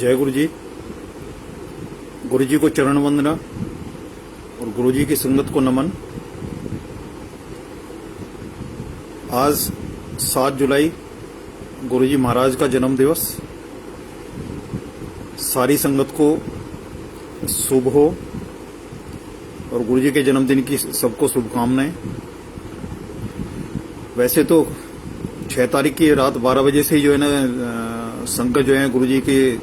जय गुरु जी को चरण वंदना और गुरु जी की संगत को नमन। आज 7 जुलाई गुरु जी महाराज का जन्म दिवस। सारी संगत को शुभ हो और गुरु जी के जन्मदिन की सबको शुभकामनाएं। वैसे तो 6 तारीख की रात 12 बजे से ही जो है ना संगत जो है गुरु जी के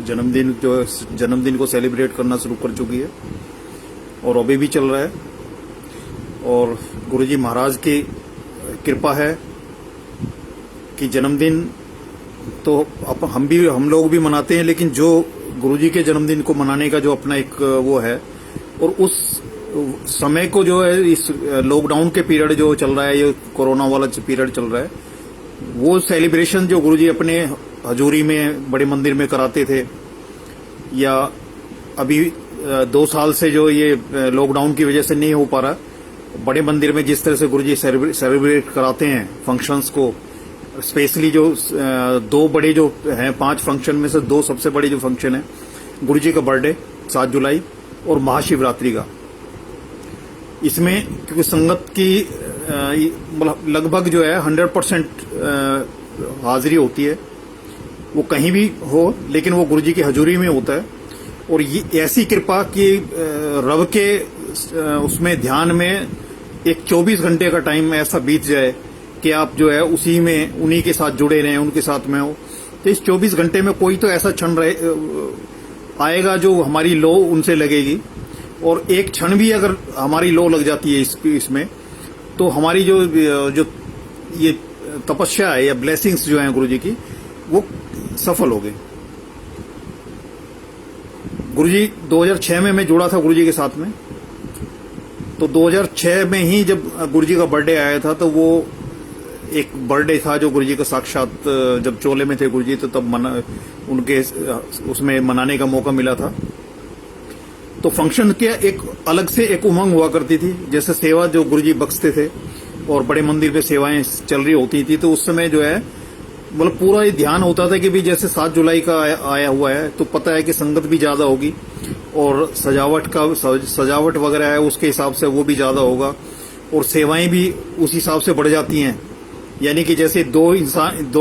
जन्मदिन को सेलिब्रेट करना शुरू कर चुकी है और अभी भी चल रहा है। और गुरु जी महाराज की कृपा है कि जन्मदिन तो हम लोग भी मनाते हैं, लेकिन जो गुरु जी के जन्मदिन को मनाने का जो अपना एक वो है, और उस समय को जो है इस लॉकडाउन के पीरियड जो चल रहा है, ये कोरोना वाला पीरियड चल रहा है, वो सेलिब्रेशन जो गुरु जी अपने हजूरी में बड़े मंदिर में कराते थे, या अभी 2 साल से जो ये लॉकडाउन की वजह से नहीं हो पा रहा, बड़े मंदिर में जिस तरह से गुरु जी सेलिब्रेट कराते हैं फंक्शंस को, स्पेशली जो 2 बड़े जो हैं 5 फंक्शन में से 2 सबसे बड़े जो फंक्शन है, गुरु जी का बर्थडे 7 जुलाई और महाशिवरात्रि का। इसमें क्योंकि संगत की लगभग जो है 100% हाजिरी होती है, वो कहीं भी हो, लेकिन वो गुरु जी की हजूरी में होता है। और ये ऐसी कृपा कि रब के उसमें ध्यान में एक 24 घंटे का टाइम ऐसा बीत जाए कि आप जो है उसी में उन्हीं के साथ जुड़े रहें, उनके साथ में हो। तो इस 24 घंटे में कोई तो ऐसा क्षण आएगा जो हमारी लो उनसे लगेगी, और एक क्षण भी अगर हमारी लो लग जाती है इसमें, तो हमारी जो ये तपस्या है या ब्लेसिंग्स जो हैं गुरु जी की, वो सफल हो गई। गुरु जी 2006 में मैं जुड़ा था गुरु जी के साथ में, तो 2006 में ही जब गुरु जी का बर्थडे आया था, तो वो एक बर्थडे था जो गुरु जी का साक्षात, जब चोले में थे गुरु जी, तो तब उनके उसमें मनाने का मौका मिला था। तो फंक्शन के एक अलग से एक उमंग हुआ करती थी, जैसे सेवा जो गुरु जी बख्शते थे और बड़े मंदिर पे सेवाएं चल रही होती थी, तो उस समय जो है मतलब पूरा ये ध्यान होता था कि भी जैसे 7 जुलाई का आया हुआ है, तो पता है कि संगत भी ज्यादा होगी और सजावट वगैरह है उसके हिसाब से वो भी ज्यादा होगा, और सेवाएं भी उस हिसाब से बढ़ जाती हैं। यानी कि जैसे दो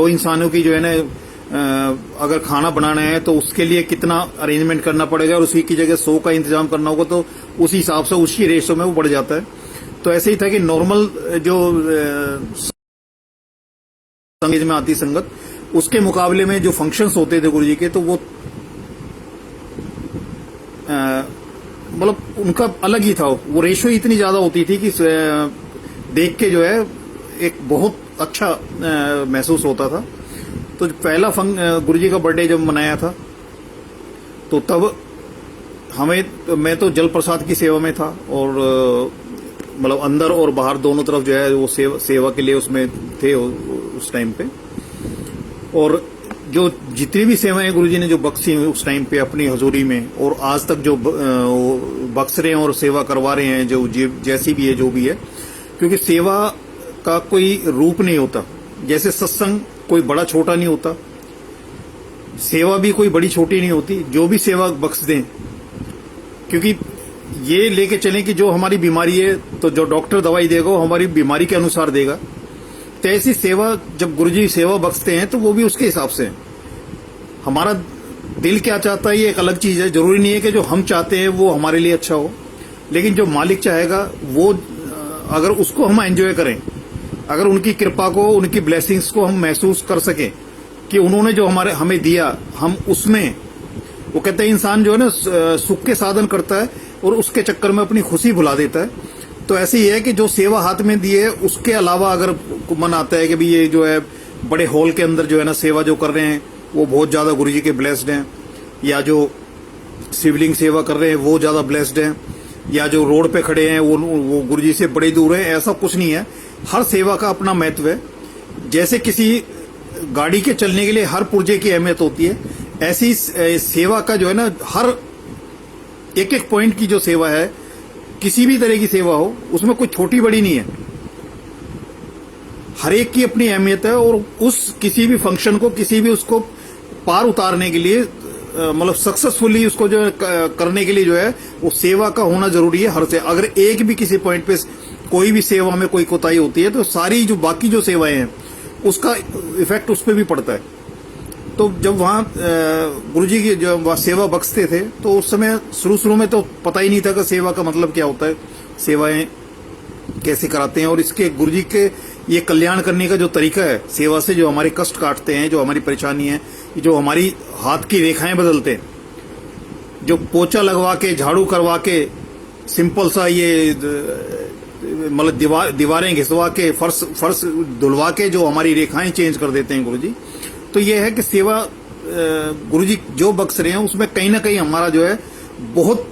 इंसानों की जो है ना अगर खाना बनाना है तो उसके लिए कितना अरेंजमेंट करना पड़ेगा, और उसी की जगह 100 का इंतजाम करना होगा, तो उसी हिसाब से उसी रेशो में वो बढ़ जाता है। तो ऐसे ही था कि नॉर्मल जो संगीत में आती संगत, उसके मुकाबले में जो फंक्शंस होते थे गुरु जी के, तो वो मतलब उनका अलग ही था। वो रेशो इतनी ज्यादा होती थी कि देख के जो है एक बहुत अच्छा महसूस होता था। तो पहला गुरु जी का बर्थडे जब मनाया था, तो तब मैं तो जल प्रसाद की सेवा में था, और मतलब अंदर और बाहर दोनों तरफ जो है वो सेवा के लिए उसमें थे उस टाइम पे। और जो जितनी भी सेवाएं गुरु जी ने जो बख्शी उस टाइम पे अपनी हजूरी में, और आज तक जो बख्श रहे हैं और सेवा करवा रहे हैं, जो जैसी भी है जो भी है, क्योंकि सेवा का कोई रूप नहीं होता। जैसे सत्संग कोई बड़ा छोटा नहीं होता, सेवा भी कोई बड़ी छोटी नहीं होती। जो भी सेवा बख्श दें, क्योंकि ये लेके चलें कि जो हमारी बीमारी है, तो जो डॉक्टर दवाई देगा वो हमारी बीमारी के अनुसार देगा। तो ऐसी सेवा जब गुरुजी सेवा बख्शते हैं, तो वो भी उसके हिसाब से है। हमारा दिल क्या चाहता है ये एक अलग चीज है। जरूरी नहीं है कि जो हम चाहते हैं वो हमारे लिए अच्छा हो, लेकिन जो मालिक चाहेगा वो अगर उसको हम एंजॉय करें, अगर उनकी कृपा को, उनकी ब्लेसिंग्स को हम महसूस कर सकें कि उन्होंने जो हमें दिया, हम उसमें, वो कहते हैं इंसान जो है ना सुख के साधन करता है और उसके चक्कर में अपनी खुशी भुला देता है। तो ऐसे ही है कि जो सेवा हाथ में दी है, उसके अलावा अगर मन आता है कि भी ये जो है बड़े हॉल के अंदर जो है ना सेवा जो कर रहे हैं वो बहुत ज्यादा गुरु जी के ब्लेस्ड हैं, या जो शिवलिंग सेवा कर रहे हैं वो ज्यादा ब्लेस्ड हैं, या जो रोड पे खड़े हैं वो गुरु जी से बड़े दूर हैं, ऐसा कुछ नहीं है। हर सेवा का अपना महत्व है। जैसे किसी गाड़ी के चलने के लिए हर पुर्जे की अहमियत होती है, ऐसी सेवा का जो है ना हर एक पॉइंट की जो सेवा है, किसी भी तरह की सेवा हो, उसमें कोई छोटी बड़ी नहीं है। हर एक की अपनी अहमियत है और उस किसी भी फंक्शन को, किसी भी उसको पार उतारने के लिए मतलब सक्सेसफुली उसको जो है करने के लिए जो है वो सेवा का होना जरूरी है हर से। अगर एक भी किसी पॉइंट पे कोई भी सेवा में कोई कोताही होती है तो सारी जो बाकी जो सेवाएं हैं उसका इफेक्ट उस पर भी पड़ता है। तो जब वहाँ गुरुजी की जब वहाँ सेवा बख्शते थे तो उस समय शुरू में तो पता ही नहीं था कि सेवा का मतलब क्या होता है, सेवाएं कैसे कराते हैं, और इसके गुरुजी के ये कल्याण करने का जो तरीका है सेवा से, जो हमारे कष्ट काटते हैं, जो हमारी परेशानी है, जो हमारी हाथ की रेखाएं बदलते हैं, जो पोछा लगवा के झाड़ू करवा के सिंपल सा ये मतलब दीवारें घिसवा के फर्श धुलवा के जो हमारी रेखाएं चेंज कर देते हैं गुरुजी। तो ये है कि सेवा गुरुजी जो बख्श रहे हैं उसमें कहीं ना कहीं हमारा जो है बहुत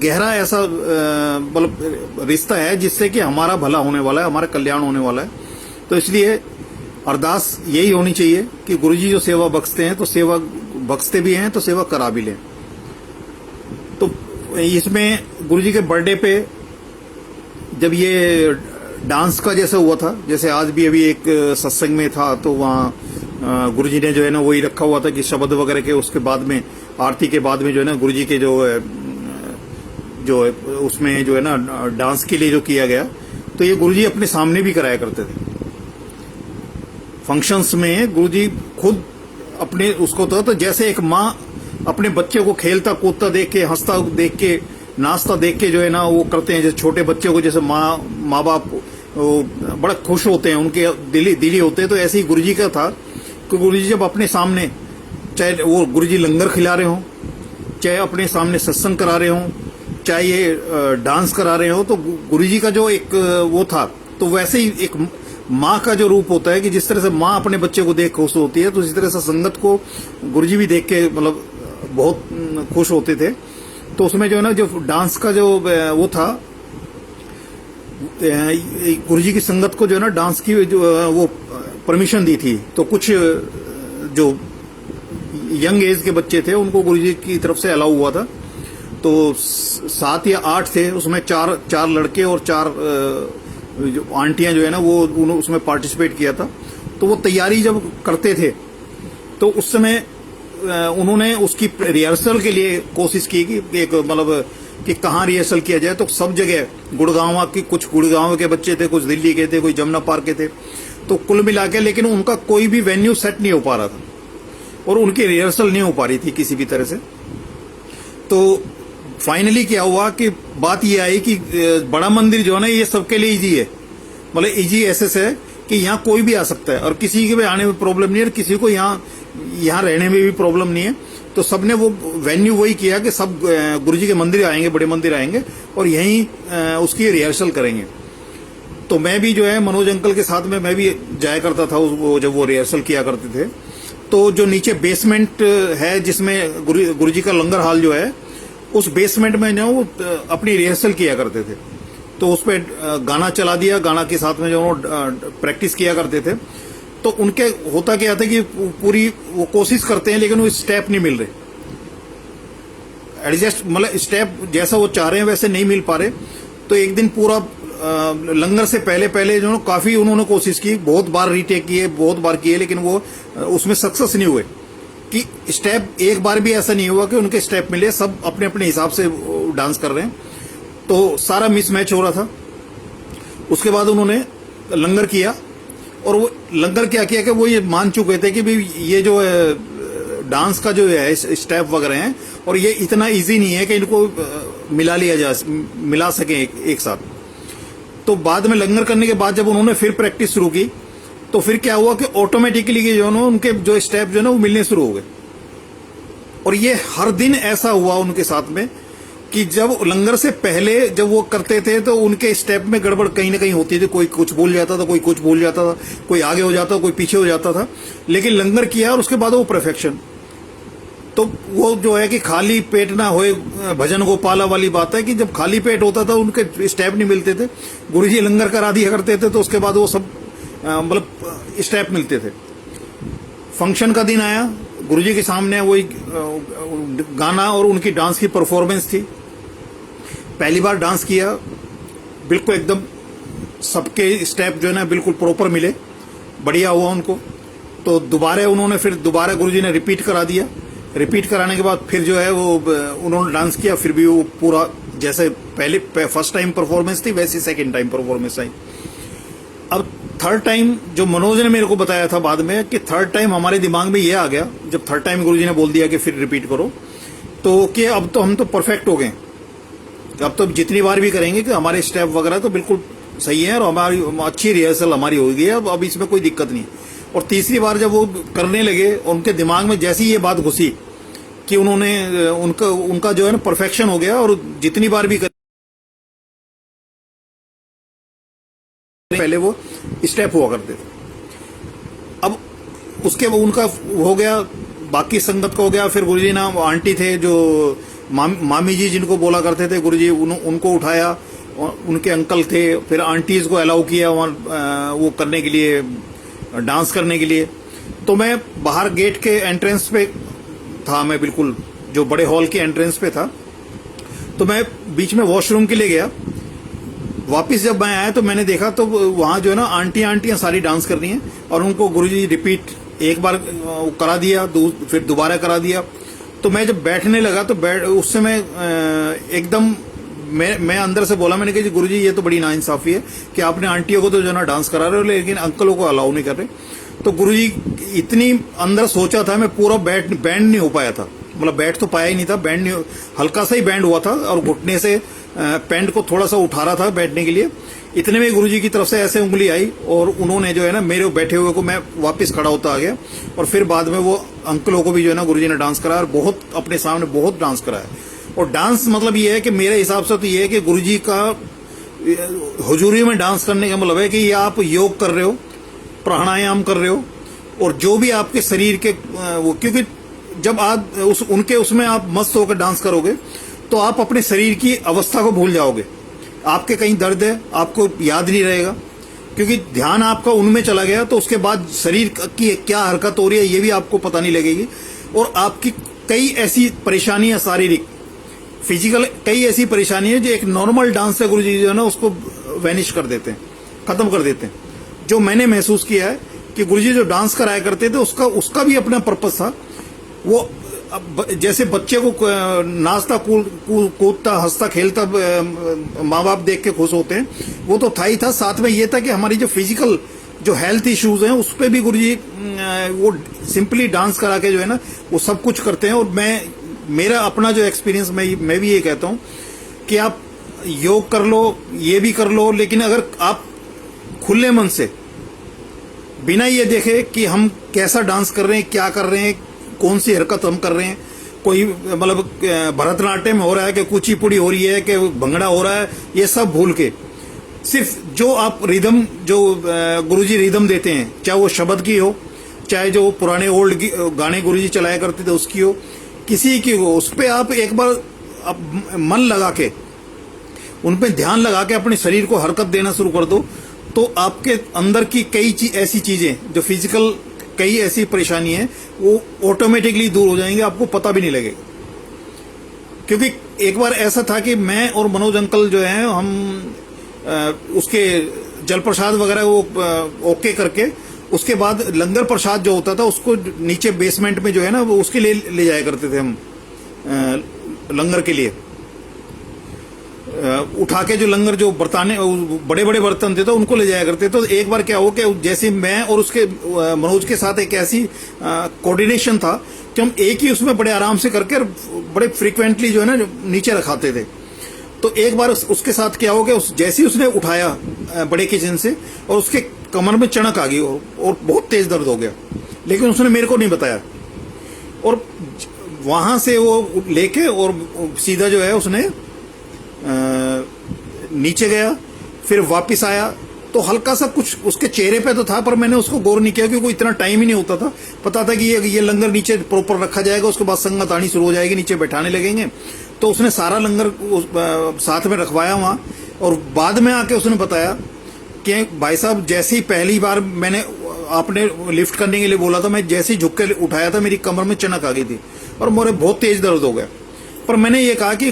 गहरा ऐसा मतलब रिश्ता है जिससे कि हमारा भला होने वाला है, हमारा कल्याण होने वाला है। तो इसलिए अरदास यही होनी चाहिए कि गुरुजी जो सेवा बख्शते हैं तो सेवा बख्शते भी हैं तो सेवा करा भी लें। तो इसमें गुरुजी के बर्थडे पे जब ये डांस का जैसा हुआ था, जैसे आज भी अभी एक सत्संग में था तो वहाँ गुरुजी ने जो है ना वही रखा हुआ था कि शब्द वगैरह के उसके बाद में आरती के बाद में जो है ना गुरुजी के जो है उसमें जो है ना डांस के लिए जो किया गया, तो ये गुरुजी अपने सामने भी कराया करते थे। फंक्शंस में गुरुजी खुद अपने उसको तो जैसे एक माँ अपने बच्चे को खेलता कूदता देख के, हंसता देख के, नाचता देख के जो है ना वो करते हैं, जैसे छोटे बच्चे को जैसे माँ बाप बड़ा खुश होते हैं, उनके दिली होते हैं, तो ऐसे ही गुरुजी का था कि गुरुजी जब अपने सामने, चाहे वो गुरुजी लंगर खिला रहे हों, चाहे अपने सामने सत्संग करा रहे हों, चाहे ये डांस करा रहे हो, तो गुरुजी का जो एक वो था, तो वैसे ही एक माँ का जो रूप होता है कि जिस तरह से माँ अपने बच्चे को देख खुश होती है, तो इसी तरह से संगत को गुरुजी भी देख के मतलब बहुत खुश होते थे। तो उसमें जो है ना जो डांस का जो वो था, गुरुजी की संगत को जो है ना डांस की जो वो परमिशन दी थी। तो कुछ जो यंग एज के बच्चे थे उनको गुरुजी की तरफ से अलाउ हुआ था। तो 7 या 8 थे, उसमें चार लड़के और 4 जो आंटियां जो है ना वो उसमें पार्टिसिपेट किया था। तो वो तैयारी जब करते थे तो उस समय उन्होंने उसकी रिहर्सल के लिए कोशिश की कि एक मतलब कि कहाँ रिहर्सल किया जाए। तो सब जगह गुड़गांव की, कुछ गुड़गांव के बच्चे थे, कुछ दिल्ली के थे, कोई जमुना पार्क के थे, तो कुल मिला के लेकिन उनका कोई भी वेन्यू सेट नहीं हो पा रहा था और उनकी रिहर्सल नहीं हो पा रही थी किसी भी तरह से। तो फाइनली क्या हुआ कि बात ये आई कि बड़ा मंदिर जो है ना ये सबके लिए इजी है, मतलब इजी ऐसे है कि यहाँ कोई भी आ सकता है और किसी के भी आने में प्रॉब्लम नहीं है, किसी को यहाँ रहने में भी प्रॉब्लम नहीं है। तो सबने वो वेन्यू वही किया कि सब गुरुजी के मंदिर आएंगे, बड़े मंदिर आएंगे और यहीं उसकी रिहर्सल करेंगे। तो मैं भी जो है मनोज अंकल के साथ में मैं भी जाया करता था जब वो रिहर्सल किया करते थे। तो जो नीचे बेसमेंट है जिसमें गुरुजी का लंगर हॉल जो है, उस बेसमेंट में जो वो अपनी रिहर्सल किया करते थे। तो उस पर गाना चला दिया, गाना के साथ में जो प्रैक्टिस किया करते थे। तो उनके होता क्या था कि पूरी वो कोशिश करते हैं लेकिन वो स्टेप नहीं मिल रहे, एडजस्ट मतलब स्टेप जैसा वो चाह रहे हैं वैसे नहीं मिल पा रहे। तो एक दिन पूरा लंगर से पहले जो काफी उन्होंने कोशिश की, बहुत बार रीटेक किए, बहुत बार किए, लेकिन वो उसमें सक्सेस नहीं हुए कि स्टेप एक बार भी ऐसा नहीं हुआ कि उनके स्टेप मिले। सब अपने अपने हिसाब से डांस कर रहे हैं, तो सारा मिसमैच हो रहा था। उसके बाद उन्होंने लंगर किया और वो लंगर क्या किया कि वो ये मान चुके थे कि भाई ये जो है डांस का जो है स्टेप वगैरह हैं और ये इतना इजी नहीं है कि इनको मिला सके एक साथ। तो बाद में लंगर करने के बाद जब उन्होंने फिर प्रैक्टिस शुरू की तो फिर क्या हुआ कि ऑटोमेटिकली जो है उनके जो स्टेप जो है ना वो मिलने शुरू हो गए। और ये हर दिन ऐसा हुआ उनके साथ में कि जब लंगर से पहले जब वो करते थे तो उनके स्टेप में गड़बड़ कहीं ना कहीं होती थी, कोई कुछ भूल जाता था, कोई कुछ भूल जाता था, कोई आगे हो जाता, कोई पीछे हो जाता था। लेकिन लंगर किया और उसके बाद वो परफेक्शन। तो वो जो है कि खाली पेट ना होए भजन गोपाला वाली बात है कि जब खाली पेट होता था उनके स्टेप नहीं मिलते थे, गुरुजी लंगर करा दिया करते थे तो उसके बाद वो सब मतलब स्टेप मिलते थे। फंक्शन का दिन आया, गुरुजी के सामने वही गाना और उनकी डांस की परफॉर्मेंस थी। पहली बार डांस किया, बिल्कुल एकदम सबके स्टेप जो है ना बिल्कुल प्रॉपर मिले, बढ़िया हुआ उनको। तो दोबारा उन्होंने फिर दोबारा गुरुजी ने रिपीट करा दिया रिपीट कराने के बाद फिर जो है वो उन्होंने डांस किया, फिर भी वो पूरा जैसे पहले फर्स्ट टाइम परफॉर्मेंस थी वैसी सेकंड टाइम परफॉर्मेंस आई। अब थर्ड टाइम जो मनोज ने मेरे को बताया था बाद में कि थर्ड टाइम हमारे दिमाग में ये आ गया, जब थर्ड टाइम गुरुजी ने बोल दिया कि फिर रिपीट करो, तो कि अब तो हम तो परफेक्ट हो गए, अब तो जितनी बार भी करेंगे कि हमारे स्टेप वगैरह तो बिल्कुल सही है और हमारी अच्छी रिहर्सल हमारी हो गई है, अब इसमें कोई दिक्कत नहीं। और तीसरी बार जब वो करने लगे, उनके दिमाग में जैसी ये बात घुसी कि उन्होंने उनका जो है ना परफेक्शन हो गया, और जितनी बार भी पहले वो स्टेप हुआ करते थे, अब उसके उनका हो गया, बाकी संगत का हो गया। फिर गुरुजी ना आंटी थे जो मामी जी जिनको बोला करते थे गुरुजी, उनको उठाया, उनके अंकल थे, फिर आंटीज को अलाउ किया वहाँ वो करने के लिए, डांस करने के लिए। तो मैं बाहर गेट के एंट्रेंस पे था, मैं बिल्कुल जो बड़े हॉल के एंट्रेंस पे था, तो मैं बीच में वॉशरूम के लिए गया। वापस जब मैं आया तो मैंने देखा तो वहां जो है ना आंटियां सारी डांस कर रही हैं, और उनको गुरुजी रिपीट एक बार करा दिया, फिर दोबारा करा दिया। तो मैं जब बैठने लगा तो उस समय एकदम मैं अंदर से बोला, मैंने कहा जी गुरुजी ये तो बड़ी नाइंसाफी है कि आपने आंटियों को तो जो है ना डांस करा रहे हो लेकिन अंकलों को अलाउ नहीं कर रहे। तो गुरुजी इतनी अंदर सोचा था, मैं पूरा बैंड नहीं हो पाया था, मतलब बैठ तो पाया ही नहीं था, बैंड नहीं, हल्का सा ही बैंड हुआ था, और घुटने से पैंट को थोड़ा सा उठा रहा था बैठने के लिए। इतने में गुरुजी की तरफ से ऐसे उंगली आई और उन्होंने जो है ना मेरे बैठे हुए को, मैं वापस खड़ा होता आ गया, और फिर बाद में वो अंकलों को भी जो है ना गुरुजी ने डांस कराया, और बहुत अपने सामने बहुत डांस कराया। और डांस मतलब ये है कि मेरे हिसाब से तो ये है कि गुरुजी का हुजूरी में डांस करने का मतलब है कि ये आप योग कर रहे हो, प्राणायाम कर रहे हो, और जो भी आपके शरीर के वो, क्योंकि जब आप उनके उसमें आप मस्त होकर डांस करोगे तो आप अपने शरीर की अवस्था को भूल जाओगे, आपके कहीं दर्द है आपको याद नहीं रहेगा, क्योंकि ध्यान आपका उनमें चला गया, तो उसके बाद शरीर की क्या हरकत हो रही है ये भी आपको पता नहीं लगेगी। और आपकी कई ऐसी परेशानियां, शारीरिक फिजिकल कई ऐसी परेशानियां जो एक नॉर्मल डांस से गुरुजी जो है ना उसको वैनिश कर देते हैं, खत्म कर देते हैं। जो मैंने महसूस किया है कि गुरुजी जो डांस कराया करते थे उसका भी अपना पर्पस था। वो जैसे बच्चे को नाचता कूदता हंसता खेलता माँ बाप देख के खुश होते हैं, वो तो था ही था, साथ में ये था कि हमारी जो फिजिकल जो हेल्थ इश्यूज हैं उस पर भी गुरुजी वो सिंपली डांस करा के जो है ना वो सब कुछ करते हैं। और मेरा अपना जो एक्सपीरियंस मैं भी ये कहता हूँ कि आप योग कर लो, ये भी कर लो, लेकिन अगर आप खुले मन से बिना ये देखे कि हम कैसा डांस कर रहे हैं, क्या कर रहे हैं, कौन सी हरकत हम कर रहे हैं, कोई मतलब भरतनाट्यम हो रहा है कि कुचिपुड़ी हो रही है कि भंगड़ा हो रहा है, ये सब भूल के सिर्फ जो आप रिदम जो गुरुजी रिदम देते हैं, चाहे वो शब्द की हो, चाहे जो पुराने ओल्ड गाने गुरुजी चलाया करते थे उसकी हो, किसी की हो, उस पर आप एक बार मन लगा के, उन पे ध्यान लगा के अपने शरीर को हरकत देना शुरू कर दो, तो आपके अंदर की कई ऐसी चीजें जो फिजिकल कई ऐसी परेशानी है वो ऑटोमेटिकली दूर हो जाएंगे, आपको पता भी नहीं लगेगा। क्योंकि एक बार ऐसा था कि मैं और मनोज अंकल जो है हम उसके जल प्रसाद वगैरह वो ओके करके, उसके बाद लंगर प्रसाद जो होता था उसको नीचे बेसमेंट में जो है ना वो उसके लिए ले जाया करते थे हम, लंगर के लिए उठा के जो लंगर जो बर्ताने बड़े बड़े बर्तन थे तो उनको ले जाया करते। तो एक बार क्या हो कि जैसे मैं और उसके मनोज के साथ एक ऐसी कोऑर्डिनेशन था कि हम एक ही उसमें बड़े आराम से करके बड़े फ्रीक्वेंटली जो है ना नीचे रखाते थे। तो एक बार उसके साथ क्या हो गया, जैसे ही उसने उठाया बड़े किचन से और उसके कमर में चणक आ गई और बहुत तेज दर्द हो गया, लेकिन उसने मेरे को नहीं बताया। और वहां से वो लेके और सीधा जो है उसने नीचे गया, फिर वापस आया तो हल्का सा कुछ उसके चेहरे पे तो था, पर मैंने उसको गौर नहीं किया क्योंकि इतना टाइम ही नहीं होता था। पता था कि ये लंगर नीचे प्रॉपर रखा जाएगा, उसके बाद संगत आनी शुरू हो जाएगी, नीचे बैठाने लगेंगे। तो उसने सारा लंगर साथ में रखवाया वहां, और बाद में आके उसने बताया कि भाई साहब जैसे ही पहली बार मैंने आपने लिफ्ट करने के लिए बोला था, मैं जैसे ही झुक के उठाया था मेरी कमर में चनक आ गई थी और मेरे बहुत तेज दर्द हो गया। पर मैंने ये कहा कि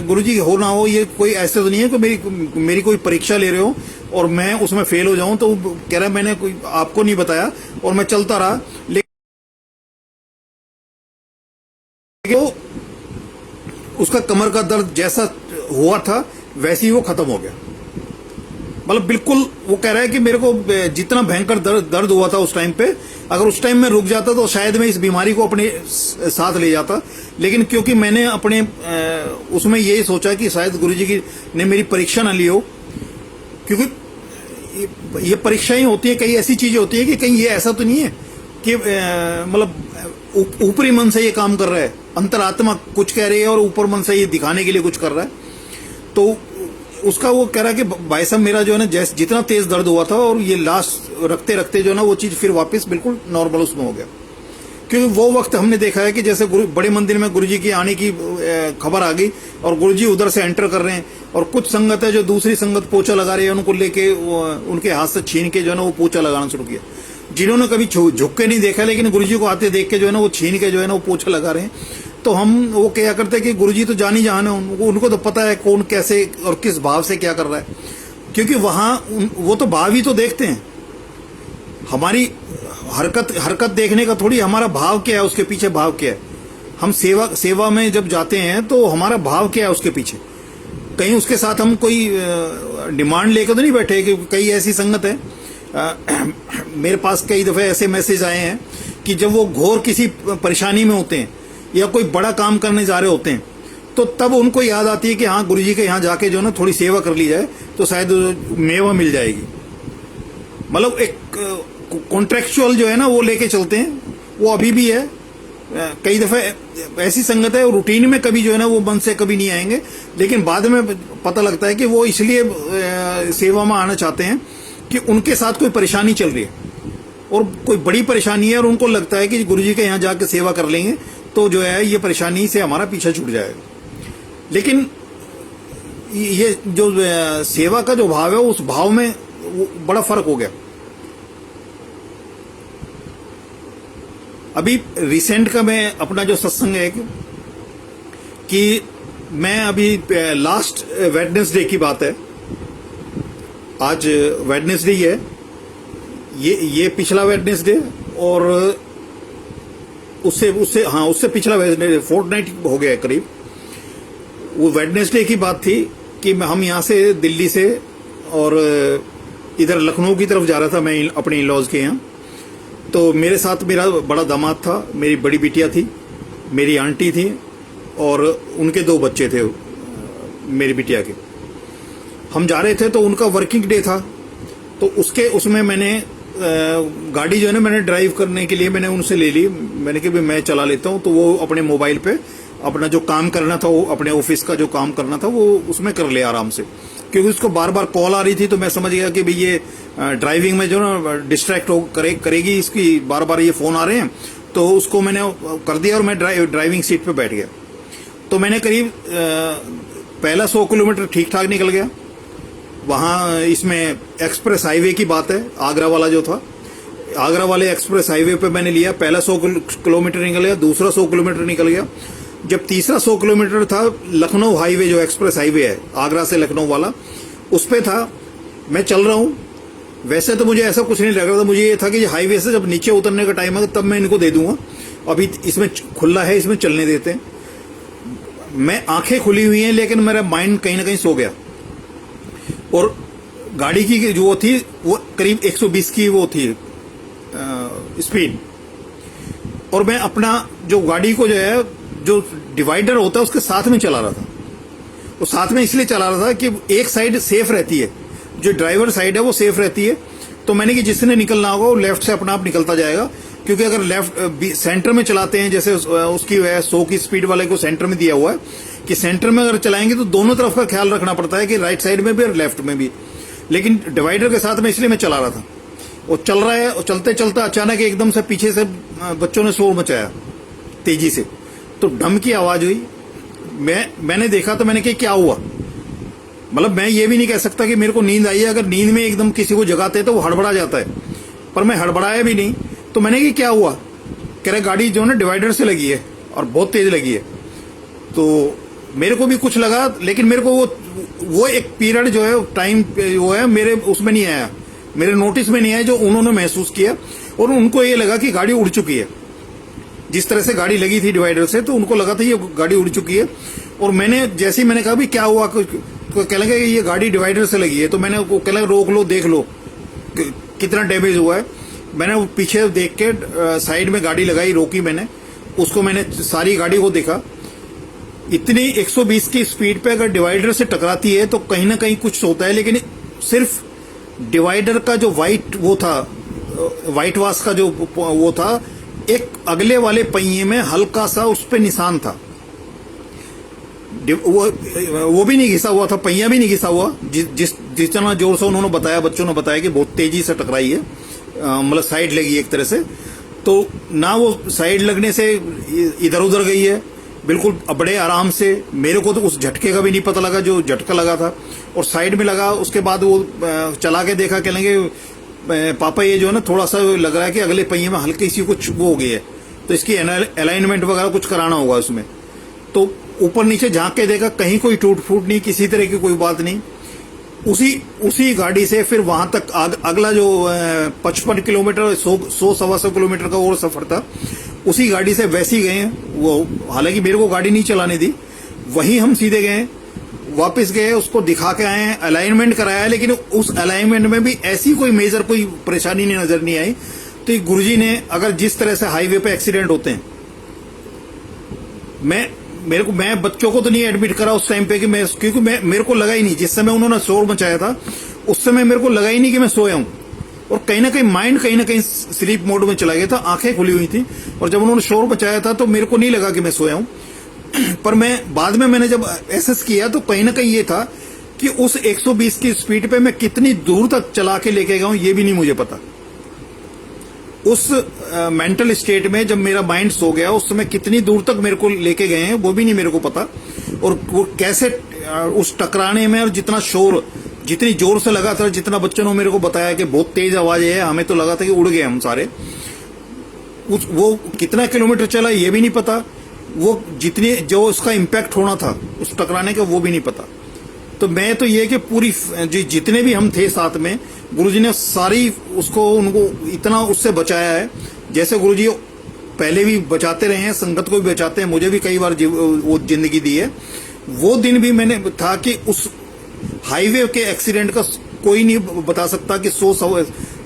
गुरुजी हो ना हो, ये कोई ऐसे तो नहीं है कि मेरी कोई परीक्षा ले रहे हो और मैं उसमें फेल हो जाऊं। तो वो कह रहा है मैंने कोई आपको नहीं बताया, और मैं चलता रहा। उसका कमर का दर्द जैसा हुआ था वैसे ही वो खत्म हो गया। मतलब बिल्कुल वो कह रहा है कि मेरे को जितना भयंकर दर्द हुआ था उस टाइम पे, अगर उस टाइम में रुक जाता तो शायद मैं इस बीमारी को अपने साथ ले जाता, लेकिन क्योंकि मैंने अपने उसमें यही सोचा कि शायद गुरुजी की ने मेरी परीक्षा ना ली हो, क्योंकि ये परीक्षाएं होती है, कई ऐसी चीजें होती है कि कहीं ये ऐसा तो नहीं है कि मतलब ऊपरी मन से ये काम कर रहा है, अंतरात्मा कुछ कह रही है और ऊपर मन से ये दिखाने के लिए कुछ कर रहा है। तो उसका वो कह रहा है कि भाई साहब मेरा जो है ना जैसे जितना तेज दर्द हुआ था और ये लास्ट रखते रखते जो है ना वो चीज फिर वापस बिल्कुल नॉर्मल उसमें हो गया। क्योंकि वो वक्त हमने देखा है कि जैसे बड़े मंदिर में गुरुजी की आने की खबर आ गई और गुरुजी उधर से एंटर कर रहे हैं, और कुछ संगत है जो दूसरी संगत पोछा लगा रही है, उनको लेके उनके हाथ से छीन के जो है ना वो पोछा लगाना शुरू किया। जिन्होंने कभी झुक के नहीं देखा लेकिन गुरुजी को आते देख के जो है ना वो छीन के जो है ना वो पोछा लगा रहे हैं। तो हम वो क्या करते हैं कि गुरुजी तो जानी जहान है, उनको तो पता है कौन कैसे और किस भाव से क्या कर रहा है, क्योंकि वहां वो तो भाव ही तो देखते हैं। हमारी हरकत देखने का थोड़ी, हमारा भाव क्या है, उसके पीछे भाव क्या है। हम सेवा में जब जाते हैं तो हमारा भाव क्या है उसके पीछे। कहीं उसके साथ हम कोई डिमांड लेकर तो नहीं बैठे कि कई ऐसी संगत है, मेरे पास कई दफे ऐसे मैसेज आए हैं कि जब वो घोर किसी परेशानी में होते हैं या कोई बड़ा काम करने जा रहे होते हैं तो तब उनको याद आती है कि हाँ गुरुजी के यहाँ जाके जो ना थोड़ी सेवा कर ली जाए तो शायद मेवा मिल जाएगी। मतलब एक कॉन्ट्रेक्चुअल जो है ना वो लेके चलते हैं, वो अभी भी है। कई दफे ऐसी संगत है रूटीन में कभी जो है ना वो मन से कभी नहीं आएंगे, लेकिन बाद में पता लगता है कि वो इसलिए सेवा में आना चाहते हैं कि उनके साथ कोई परेशानी चल रही है और कोई बड़ी परेशानी है और उनको लगता है कि गुरुजी के यहाँ जाकर सेवा कर लेंगे तो जो है ये परेशानी से हमारा पीछा छूट जाएगा। लेकिन ये जो सेवा का जो भाव है उस भाव में बड़ा फर्क हो गया। अभी रिसेंट का मैं अपना जो सत्संग है कि मैं अभी लास्ट वेडनेसडे की बात है, आज वेडनेसडे है, ये पिछला वेडनेसडे और उससे पिछला वेडनेसडे फोर्टनाइट हो गया करीब। वो वेडनेसडे की बात थी कि हम यहाँ से दिल्ली से और इधर लखनऊ की तरफ जा रहा था मैं अपने इन-लॉज के यहाँ। तो मेरे साथ मेरा बड़ा दामाद था, मेरी बड़ी बिटिया थी, मेरी आंटी थी और उनके 2 बच्चे थे मेरी बिटिया के। हम जा रहे थे तो उनका वर्किंग डे था, तो उसमें मैंने गाड़ी जो है ना मैंने ड्राइव करने के लिए मैंने उनसे ले ली। मैंने कहा मैं चला लेता हूँ, तो वो अपने मोबाइल पे अपना जो काम करना था, वो अपने ऑफिस का जो काम करना था वो उसमें कर ले आराम से, क्योंकि उसको बार बार कॉल आ रही थी। तो मैं समझ गया कि भाई ये ड्राइविंग में जो ना डिस्ट्रैक्ट करेगी, इसकी बार बार ये फोन आ रहे हैं, तो उसको मैंने कर दिया और मैं ड्राइविंग सीट पे बैठ गया। तो मैंने करीब पहला 100 किलोमीटर ठीक ठाक निकल गया। वहां इसमें एक्सप्रेस हाईवे की बात है, आगरा वाला जो था, आगरा वाले एक्सप्रेस हाईवे पे मैंने लिया। पहला 100 किलोमीटर निकल गया, दूसरा 100 किलोमीटर निकल गया। जब तीसरा 100 किलोमीटर था, लखनऊ हाईवे जो एक्सप्रेस हाईवे है आगरा से लखनऊ वाला, उस पे था। मैं चल रहा हूं, वैसे तो मुझे ऐसा कुछ नहीं लग रहा था, मुझे ये था कि हाईवे से जब नीचे उतरने का टाइम है तब मैं इनको दे दूंगा, अभी इसमें खुला है, इसमें चलने देते हैं। मैं आंखें खुली हुई हैं लेकिन मेरा माइंड कहीं ना कहीं सो गया, और गाड़ी की जो वो थी वो करीब 120 की वो थी स्पीड, और मैं अपना जो गाड़ी को जो है जो डिवाइडर होता है उसके साथ में चला रहा था। वो साथ में इसलिए चला रहा था कि एक साइड सेफ रहती है, जो ड्राइवर साइड है वो सेफ रहती है। तो मैंने कि जिसने निकलना होगा वो लेफ्ट से अपना आप निकलता जाएगा, क्योंकि अगर लेफ्ट सेंटर में चलाते हैं, जैसे उसकी 100 की स्पीड वाले को सेंटर में दिया हुआ है कि सेंटर में अगर चलाएंगे तो दोनों तरफ का ख्याल रखना पड़ता है कि राइट साइड में भी और लेफ्ट में भी। लेकिन डिवाइडर के साथ में इसलिए मैं चला रहा था। वो चल रहा है और चलते चलते अचानक एकदम से पीछे से बच्चों ने शोर मचाया तेजी से, तो ढम की आवाज हुई। मैंने देखा तो मैंने कहा क्या हुआ। मतलब मैं ये भी नहीं कह सकता कि मेरे को नींद आई है, अगर नींद में एकदम किसी को जगाते हैं तो वो हड़बड़ा जाता है, पर मैं हड़बड़ाया भी नहीं। तो मैंने कहा क्या हुआ, कह रहे गाड़ी जो है ना डिवाइडर से लगी है और बहुत तेज लगी है। तो मेरे को भी कुछ लगा, लेकिन मेरे को वो एक पीरियड जो है टाइम वो है मेरे उसमें नहीं आया, मेरे नोटिस में नहीं आया जो उन्होंने महसूस किया। और उनको ये लगा कि गाड़ी उड़ चुकी है, जिस तरह से गाड़ी लगी थी डिवाइडर से, तो उनको लगा था ये गाड़ी उड़ चुकी है। और मैंने जैसे ही मैंने कहा भी क्या हुआ, तो कह लगे ये गाड़ी डिवाइडर से लगी है, तो मैंने वो कह लगा रोक लो देख लो कितना डैमेज हुआ है। मैंने वो पीछे देख के साइड में गाड़ी लगाई, रोकी मैंने उसको, मैंने सारी गाड़ी को देखा। इतनी 120 की स्पीड पे अगर डिवाइडर से टकराती है तो कहीं ना कहीं कुछ होता है, लेकिन सिर्फ डिवाइडर का जो वो था, व्हाइट वाश का जो वो था, एक अगले वाले पहिए में हल्का सा उस पे निशान था। वो भी नहीं घिसा हुआ था, पहिया भी नहीं घिसा हुआ। जितना जोर से उन्होंने बताया, बच्चों ने बताया कि बहुत तेजी से टकराई है, मतलब साइड लगी एक तरह से। तो ना वो साइड लगने से इधर उधर गई है, बिल्कुल बड़े आराम से। मेरे को तो उस झटके का भी नहीं पता लगा जो झटका लगा था, और साइड में लगा। उसके बाद वो चला के देखा, कहेंगे पापा ये जो है ना थोड़ा सा लग रहा है कि अगले पहिए में हल्की सी कुछ वो हो गई है, तो इसकी अलाइनमेंट वगैरह कुछ कराना होगा उसमें। तो ऊपर नीचे झांक के देखा, कहीं कोई टूट फूट नहीं, किसी तरह की कोई बात नहीं। उसी गाड़ी से फिर वहां तक अगला जो 55 किलोमीटर 100-125 किलोमीटर का और सफर था, उसी गाड़ी से वैसे ही गए वो। हालांकि मेरे को गाड़ी नहीं चलाने दी, वहीं हम सीधे गए, वापस गए, उसको दिखा के आए, अलाइनमेंट कराया। लेकिन उस अलाइनमेंट में भी ऐसी कोई मेजर कोई परेशानी नजर नहीं आई। तो गुरुजी ने, अगर जिस तरह से हाईवे पे एक्सीडेंट होते हैं, मैं बच्चों को तो नहीं एडमिट करा उस टाइम पे कि क्योंकि मेरे को लगा ही नहीं, जिस समय उन्होंने शोर मचाया था उस समय मेरे को लगा ही नहीं कि मैं सोया हूं। और कहीं ना कहीं माइंड कहीं ना कहीं स्लीप मोड में चला गया था, आंखें खुली हुई थी। और जब उन्होंने शोर मचाया था तो मेरे को नहीं लगा कि मैं सोया हूं। पर बाद में मैंने जब एसेस किया तो कहीं ना कहीं ये था कि उस 120 की स्पीड पे मैं कितनी दूर तक चला के लेके गया हूं ये भी नहीं मुझे पता। उस मेंटल स्टेट में जब मेरा माइंड सो गया, उस समय कितनी दूर तक मेरे को लेके गए हैं वो भी नहीं मेरे को पता। और वो कैसे उस टकराने में, और जितना शोर, जितनी जोर से लगा था, जितना बच्चों ने मेरे को बताया कि बहुत तेज आवाज है, हमें तो लगा था कि उड़ गए हम सारे। वो कितना किलोमीटर चला ये भी नहीं पता, वो जितनी जो उसका इम्पैक्ट होना था उस टकराने का वो भी नहीं पता। तो मैं तो ये कि पूरी जितने भी हम थे साथ में, गुरुजी ने सारी उनको इतना उससे बचाया है। जैसे गुरुजी पहले भी बचाते रहे हैं, संगत को भी बचाते हैं, मुझे भी कई बार वो जिंदगी दी है। वो दिन भी मैंने था कि उस हाईवे के एक्सीडेंट का कोई नहीं बता सकता कि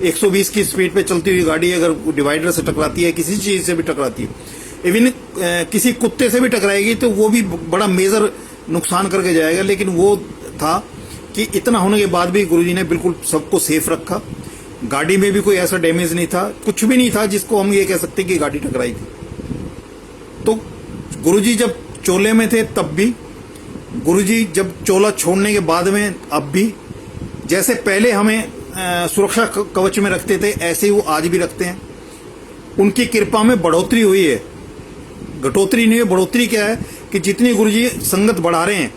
120 की स्पीड पे चलती हुई गाड़ी अगर डिवाइडर से टकराती है, किसी चीज से भी टकराती है, इवन किसी कुत्ते से भी टकराएगी तो वो भी बड़ा मेजर नुकसान करके जाएगा। लेकिन वो था कि इतना होने के बाद भी गुरुजी ने बिल्कुल सबको सेफ रखा। गाड़ी में भी कोई ऐसा डैमेज नहीं था, कुछ भी नहीं था जिसको हम ये कह सकते कि गाड़ी टकराई थी। तो गुरुजी जब चोले में थे तब भी, गुरुजी जब चोला छोड़ने के बाद में अब भी, जैसे पहले हमें सुरक्षा कवच में रखते थे ऐसे ही वो आज भी रखते हैं। उनकी कृपा में बढ़ोतरी हुई है, घटोतरी नहीं है। बढ़ोतरी क्या है कि जितनी गुरुजी संगत बढ़ा रहे हैं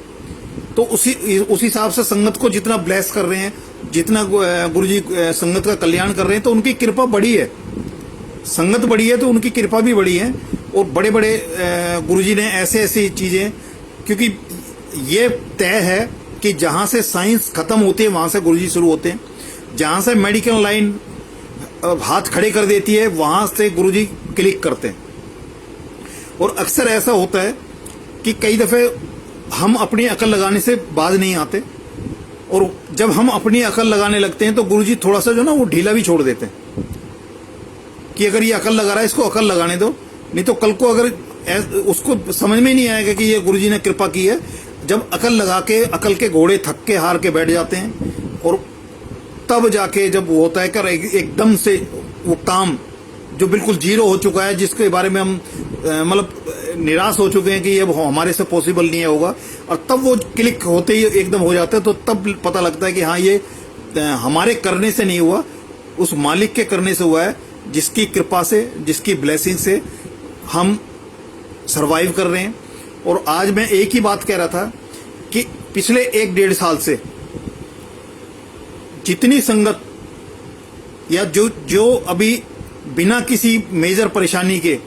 तो उस हिसाब से संगत को जितना ब्लेस कर रहे हैं, जितना गुरुजी संगत का कल्याण कर रहे हैं, तो उनकी कृपा बढ़ी है। संगत बढ़ी है तो उनकी कृपा भी बढ़ी है। और बड़े बड़े गुरुजी ने ऐसी चीजें, क्योंकि ये तय है कि जहां से साइंस खत्म होती है वहां से गुरुजी शुरू होते हैं, जहां से मेडिकल लाइन हाथ खड़े कर देती है वहां से गुरुजी क्लिक करते हैं। और अक्सर ऐसा होता है कि कई दफे हम अपनी अकल लगाने से बाज नहीं आते, और जब हम अपनी अकल लगाने लगते हैं तो गुरुजी थोड़ा सा जो ना वो ढीला भी छोड़ देते हैं कि अगर ये अकल लगा रहा है इसको अकल लगाने दो, नहीं तो कल को अगर उसको समझ में नहीं आएगा कि ये गुरुजी ने कृपा की है। जब अकल लगा के अकल के घोड़े थक के हार के बैठ जाते हैं, और तब जाके जब वो होता है कर एकदम से वो काम जो बिल्कुल जीरो हो चुका है, जिसके बारे में हम मतलब निराश हो चुके हैं कि ये हमारे से पॉसिबल नहीं होगा, और तब वो क्लिक होते ही एकदम हो जाता है, तो तब पता लगता है कि हाँ ये हमारे करने से नहीं हुआ, उस मालिक के करने से हुआ है, जिसकी कृपा से, जिसकी ब्लेसिंग से हम सरवाइव कर रहे हैं। और आज मैं एक ही बात कह रहा था कि पिछले 1-1.5 साल से जितनी संगत या जो अभी बिना किसी मेजर परेशानी के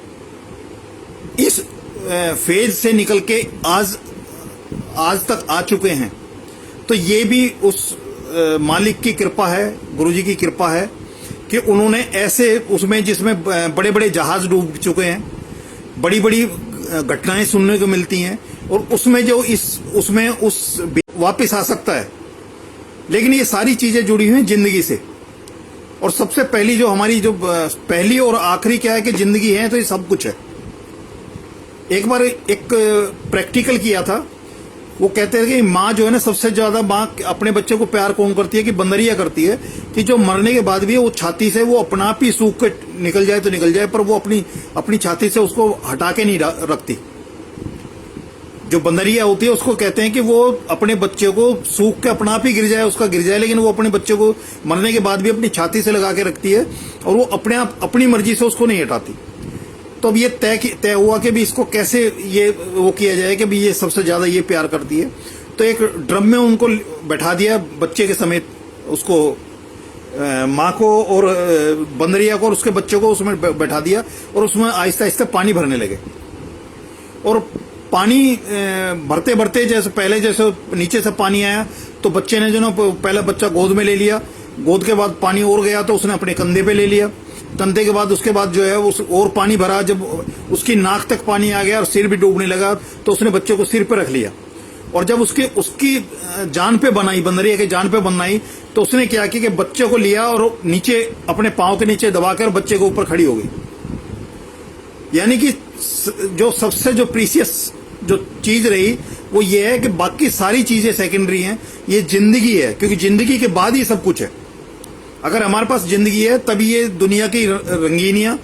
इस फेज से निकल के आज तक आ चुके हैं, तो ये भी उस मालिक की कृपा है, गुरुजी की कृपा है कि उन्होंने ऐसे उसमें जिसमें बड़े बड़े जहाज डूब चुके हैं, बड़ी बड़ी घटनाएं सुनने को मिलती हैं, और उसमें जो उसमें उस वापस आ सकता है। लेकिन ये सारी चीजें जुड़ी हुई हैं जिंदगी से। और सबसे पहली जो हमारी जो पहली और आखिरी क्या है कि जिंदगी है तो ये सब कुछ है। एक बार एक प्रैक्टिकल किया था, वो कहते हैं कि माँ जो है ना, सबसे ज्यादा माँ अपने बच्चे को प्यार कौन करती है कि बंदरिया करती है, कि जो मरने के बाद भी वो छाती से वो अपना आप ही सूख के निकल जाए तो निकल जाए, पर वो अपनी छाती से उसको हटा के नहीं रखती। जो बंदरिया होती है उसको कहते हैं कि वो अपने बच्चे को सूख के अपना आप ही गिर जाए, उसका गिर जाए, लेकिन वो अपने बच्चे को मरने के बाद भी अपनी छाती से लगा के रखती है और वो अपने आप अपनी मर्जी से उसको नहीं हटाती। तो अब ये तय हुआ कि भी इसको कैसे ये वो किया जाए कि भी ये सबसे ज्यादा ये प्यार करती है। तो एक ड्रम में उनको बैठा दिया बच्चे के समेत, उसको माँ को और बंदरिया को और उसके बच्चे को उसमें बैठा दिया और उसमें आहिस्ता आहिस्ता पानी भरने लगे। और पानी भरते भरते जैसे नीचे से पानी आया तो बच्चे ने जो ना पहला बच्चा गोद में ले लिया, गोद के बाद पानी और गया तो उसने अपने कंधे पे ले लिया, कंधे के बाद उसके बाद जो है उस और पानी भरा, जब उसकी नाक तक पानी आ गया और सिर भी डूबने लगा तो उसने बच्चे को सिर पे रख लिया। और जब उसकी जान पे बनाई, बंदरिया के जान पे बनाई, तो उसने क्या किया कि बच्चे को लिया और नीचे अपने पांव के नीचे दबाकर बच्चे के ऊपर खड़ी हो गई। यानी कि जो सबसे जो प्रीसियस जो चीज रही वो ये है कि बाकी सारी चीजें सेकेंडरी हैं, ये जिंदगी है, क्योंकि जिंदगी के बाद ही सब कुछ है। अगर हमारे पास जिंदगी है तभी ये दुनिया की रंगीनियां,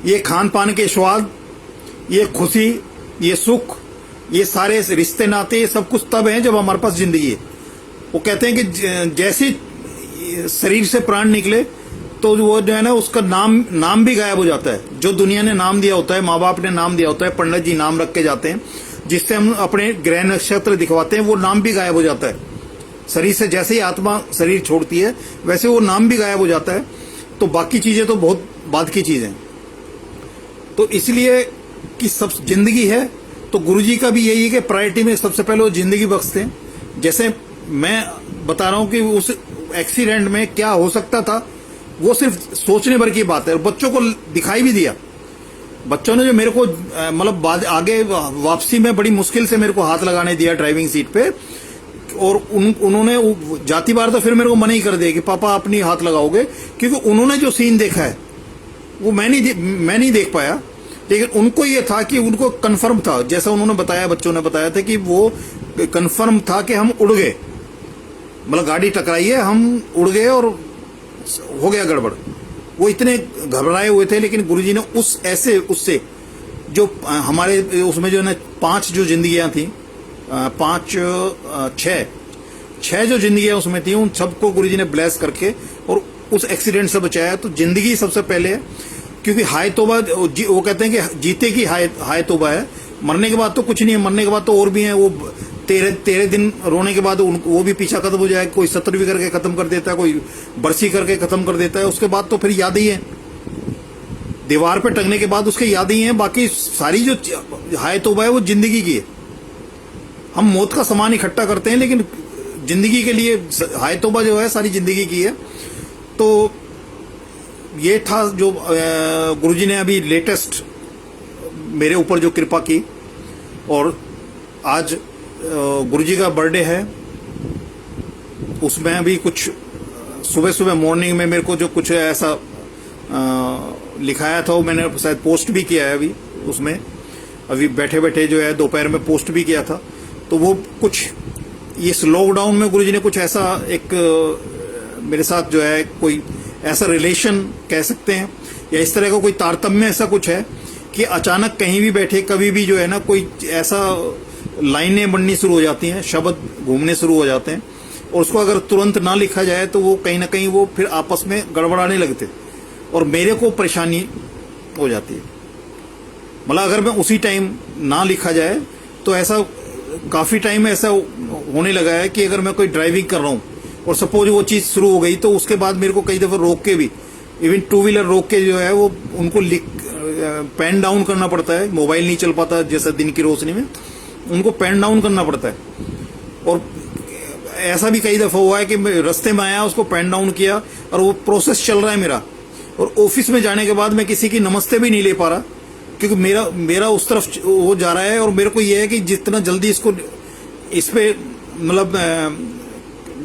ये खान पान के स्वाद, ये खुशी, ये सुख, ये सारे रिश्ते नाते, ये सब कुछ तब है जब हमारे पास जिंदगी है। वो कहते हैं कि जैसे शरीर से प्राण निकले तो वो जो है ना उसका नाम भी गायब हो जाता है। जो दुनिया ने नाम दिया होता है, माँ बाप ने नाम दिया होता है, पंडित जी नाम रख के जाते हैं, जिससे हम अपने ग्रह नक्षत्र दिखवाते हैं, वो नाम भी गायब हो जाता है। शरीर से जैसे ही आत्मा शरीर छोड़ती है वैसे वो नाम भी गायब हो जाता है। तो बाकी चीजें तो बहुत बाद की चीजें। तो इसलिए कि सब जिंदगी है तो गुरुजी का भी यही है कि प्रायोरिटी में सबसे पहले वो जिंदगी बख्शते हैं। जैसे मैं बता रहा हूं कि उस एक्सीडेंट में क्या हो सकता था वो सिर्फ सोचने भर की बात है, और बच्चों को दिखाई भी दिया। बच्चों ने जो मेरे को मतलब आगे वापसी में बड़ी मुश्किल से मेरे को हाथ लगाने दिया ड्राइविंग सीट पे, और उन्होंने जाती बार तो फिर मेरे को मना ही कर दिया कि पापा आप नहीं हाथ लगाओगे, क्योंकि उन्होंने जो सीन देखा है वो मैं नहीं देख पाया। लेकिन उनको ये था कि उनको कंफर्म था, जैसा उन्होंने बताया, बच्चों ने बताया था कि वो कंफर्म था कि हम उड़ गए, मतलब गाड़ी टकराई है, हम उड़ गए और हो गया गड़बड़। वो इतने घबराए हुए थे, लेकिन गुरुजी ने उससे जो हमारे उसमें जो है ना 5 जो जिंदगियां थी, 6 जो जिंदगियां उसमें थी, उन सबको गुरुजी ने ब्लेस करके और उस एक्सीडेंट से बचाया। तो जिंदगी सबसे पहले है, क्योंकि हाय तौबा वो कहते हैं कि जीते की हाय तौबा है, मरने के बाद तो कुछ नहीं है, मरने के बाद तो और भी है। वो 13 दिन रोने के बाद वो भी पीछा खत्म हो जाएगा, कोई 17वीं करके खत्म कर देता है, कोई बरसी करके खत्म कर देता है, उसके बाद तो फिर याद ही है, दीवार पे टंगने के बाद उसके याद ही है। बाकी सारी जो हाय तौबा है वो जिंदगी की है। हम मौत का सामान इकट्ठा करते हैं, लेकिन जिंदगी के लिए हाय तौबा जो है सारी जिंदगी की है। तो ये था जो गुरुजी ने अभी लेटेस्ट मेरे ऊपर जो कृपा की। और आज गुरुजी का बर्थडे है, उसमें अभी कुछ सुबह मॉर्निंग में मेरे को जो कुछ ऐसा लिखाया था वो मैंने शायद पोस्ट भी किया है अभी उसमें, अभी बैठे बैठे जो है दोपहर में पोस्ट भी किया था। तो वो कुछ इस लॉकडाउन में गुरुजी ने कुछ ऐसा एक मेरे साथ जो है कोई ऐसा रिलेशन कह सकते हैं, या इस तरह का कोई तारतम्य ऐसा कुछ है कि अचानक कहीं भी बैठे कभी भी जो है ना कोई ऐसा लाइनें बननी शुरू हो जाती हैं, शब्द घूमने शुरू हो जाते हैं, और उसको अगर तुरंत ना लिखा जाए तो वो कहीं ना कहीं वो फिर आपस में गड़बड़ाने लगते और मेरे को परेशानी हो जाती है। मतलब अगर मैं उसी टाइम ना लिखा जाए तो ऐसा काफी टाइम ऐसा होने लगा है कि अगर मैं कोई ड्राइविंग कर रहा हूँ और सपोज वो चीज शुरू हो गई तो उसके बाद मेरे को कई दफा रोक के भी, इवन 2 व्हीलर रोक के जो है वो उनको पेन डाउन करना पड़ता है। मोबाइल नहीं चल पाता जैसे दिन की रोशनी में, उनको पेन डाउन करना पड़ता है। और ऐसा भी कई दफा हुआ है कि रास्ते में आया, उसको पेन डाउन किया और वो प्रोसेस चल रहा है मेरा, और ऑफिस में जाने के बाद मैं किसी की नमस्ते भी नहीं ले पा रहा क्योंकि मेरा मेरा उस तरफ वो जा रहा है, और मेरे को ये है कि जितना जल्दी इसको इस पे मतलब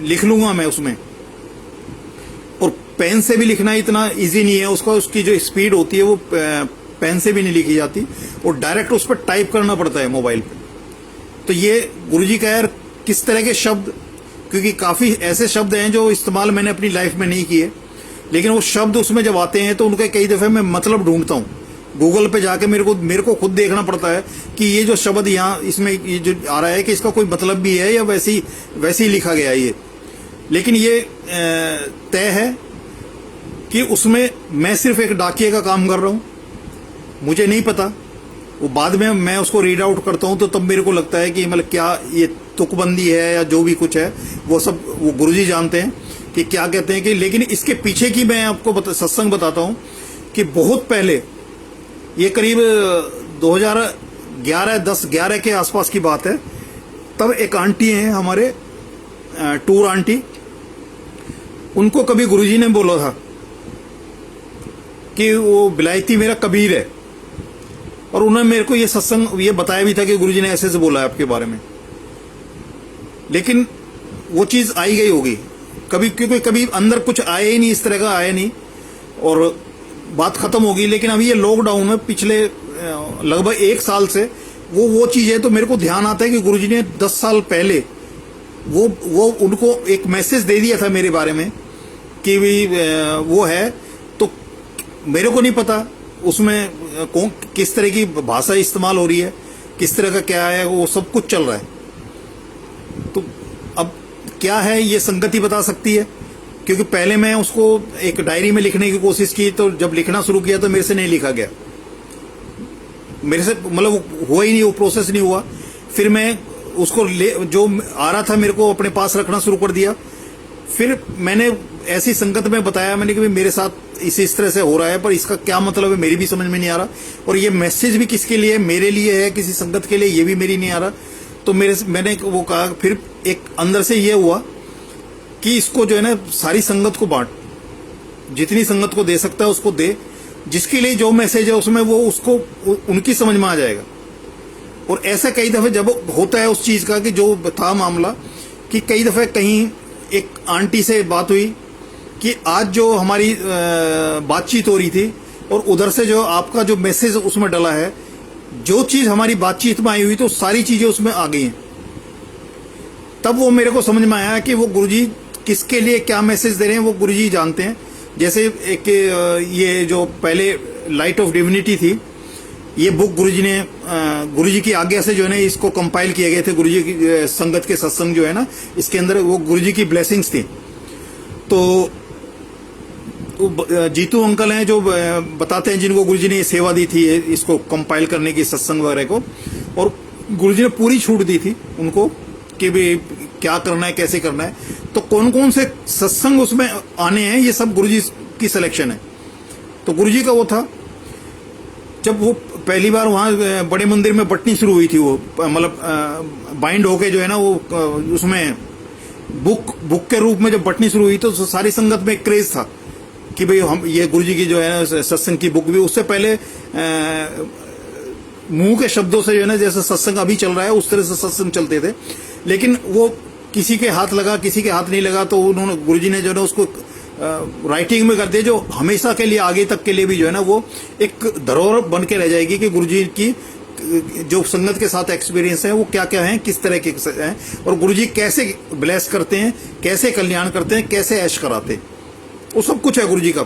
लिख लूंगा मैं उसमें। और पेन से भी लिखना इतना इजी नहीं है, उसकी जो स्पीड होती है वो पेन से भी नहीं लिखी जाती, और डायरेक्ट उस पर टाइप करना पड़ता है मोबाइल पे। तो ये गुरुजी का यार किस तरह के शब्द, क्योंकि काफी ऐसे शब्द हैं जो इस्तेमाल मैंने अपनी लाइफ में नहीं किए, लेकिन वो शब्द उसमें जब आते हैं तो उनके कई दफे मैं मतलब ढूंढता हूँ गूगल पे जाके। मेरे को खुद देखना पड़ता है कि ये जो शब्द यहाँ इसमें ये जो आ रहा है कि इसका कोई मतलब भी है या वैसे ही लिखा गया है ये। लेकिन ये तय है कि उसमें मैं सिर्फ एक डाकिये का काम कर रहा हूँ, मुझे नहीं पता। वो बाद में मैं उसको रीड आउट करता हूँ तो तब मेरे को लगता है कि मतलब क्या ये तुकबंदी है या जो भी कुछ है वो गुरुजी जानते हैं कि क्या कहते हैं कि। लेकिन इसके पीछे की मैं आपको सत्संग बताता हूँ कि बहुत पहले, ये करीब 2011 के आसपास की बात है। तब एक आंटी हैं हमारे टूर आंटी, उनको कभी गुरुजी ने बोला था कि वो बिलायती मेरा कबीर है, और उन्होंने मेरे को ये सत्संग ये बताया भी था कि गुरुजी ने ऐसे से बोला है आपके बारे में। लेकिन वो चीज आई गई होगी कभी, क्योंकि कभी अंदर कुछ आया ही नहीं, इस तरह का आया नहीं, और बात खत्म होगी। लेकिन अभी ये लॉकडाउन में पिछले लगभग 1 साल से वो चीज है, तो मेरे को ध्यान आता है कि गुरुजी ने 10 साल पहले वो उनको एक मैसेज दे दिया था मेरे बारे में कि भी वो है। तो मेरे को नहीं पता उसमें कौन किस तरह की भाषा इस्तेमाल हो रही है, किस तरह का क्या है, वो सब कुछ चल रहा है। तो अब क्या है ये संगति बता सकती है, क्योंकि पहले मैं उसको एक डायरी में लिखने की कोशिश की, तो जब लिखना शुरू किया तो मेरे से नहीं लिखा गया, मेरे से मतलब हुआ ही नहीं, वो प्रोसेस नहीं हुआ। फिर मैं उसको जो आ रहा था मेरे को अपने पास रखना शुरू कर दिया। फिर मैंने ऐसी संगत में बताया मैंने कि मेरे साथ इस तरह से हो रहा है, पर इसका क्या मतलब है मेरी भी समझ में नहीं आ रहा, और ये मैसेज भी किसके लिए, मेरे लिए है किसी संगत के लिए, ये भी मेरी नहीं आ रहा। तो मैंने वो कहा, फिर एक अंदर से ये हुआ कि इसको जो है ना सारी संगत को बांट, जितनी संगत को दे सकता है उसको दे, जिसके लिए जो मैसेज है उसमें वो उसको उनकी समझ में आ जाएगा। और ऐसा कई दफे जब होता है उस चीज का कि जो था मामला, कि कई दफे कहीं एक आंटी से बात हुई कि आज जो हमारी बातचीत हो रही थी और उधर से जो आपका जो मैसेज उसमें डला है, जो चीज हमारी बातचीत में आई हुई तो सारी चीजें उसमें आ गई हैं। तब वो मेरे को समझ में आया कि वो गुरुजी किसके लिए क्या मैसेज दे रहे हैं वो गुरुजी जानते हैं। जैसे एक ये जो पहले लाइट ऑफ डिविनिटी थी, ये बुक गुरुजी की आज्ञा से जो है ना इसको कंपाइल किए गए थे। गुरुजी की संगत के सत्संग जो है ना, इसके अंदर वो गुरुजी की ब्लेसिंग्स थी। तो जीतू अंकल हैं जो बताते हैं, जिनको गुरुजी ने सेवा दी थी इसको कंपाइल करने की, सत्संग वगैरह को, और गुरुजी ने पूरी छूट दी थी उनको कि भी क्या करना है, कैसे करना है। तो कौन कौन से सत्संग उसमें आने हैं ये सब गुरुजी की सिलेक्शन है। तो गुरुजी का वो था, जब वो पहली बार वहां बड़े मंदिर में बटनी शुरू हुई थी, वो मतलब बाइंड होके जो है ना वो उसमें बुक के रूप में जब बटनी शुरू हुई तो सारी संगत में क्रेज था कि भाई हम ये गुरुजी की जो है सत्संग की बुक भी। उससे पहले मुंह के शब्दों से जो है ना जैसे सत्संग अभी चल रहा है उस तरह से सत्संग चलते थे, लेकिन वो किसी के हाथ लगा किसी के हाथ नहीं लगा, तो उन्होंने गुरुजी ने जो है ना उसको राइटिंग में कर दिया, जो हमेशा के लिए आगे तक के लिए भी जो है ना वो एक धरोहर बन के रह जाएगी कि गुरुजी की जो संगत के साथ एक्सपीरियंस है वो क्या क्या है, किस तरह के हैं, और गुरुजी कैसे ब्लेस करते हैं, कैसे कल्याण करते हैं, कैसे ऐश कराते हैं, वो सब कुछ है गुरुजी का।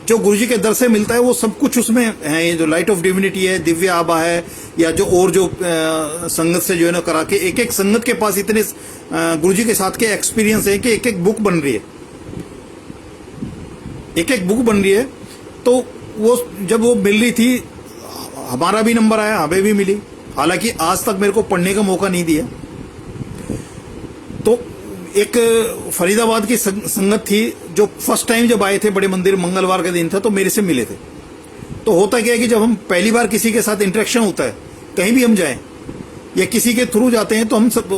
जो गुरुजी के दर से मिलता है वो सब कुछ उसमें है। ये जो लाइट ऑफ डिविनिटी है, दिव्य आभा है, या जो और जो संगत से जो है ना करा के, एक एक संगत के पास इतने गुरुजी के साथ के एक्सपीरियंस है कि एक एक बुक बन रही है, एक एक बुक बन रही है। तो वो जब वो मिल रही थी, हमारा भी नंबर आया, हमें भी मिली, हालांकि आज तक मेरे को पढ़ने का मौका नहीं दिया। तो एक फरीदाबाद की संगत थी जो फर्स्ट टाइम जब आए थे बड़े मंदिर, मंगलवार का दिन था, तो मेरे से मिले थे। तो होता क्या है कि जब हम पहली बार किसी के साथ इंटरेक्शन होता है, कहीं भी हम जाएं या किसी के थ्रू जाते हैं, तो हम सब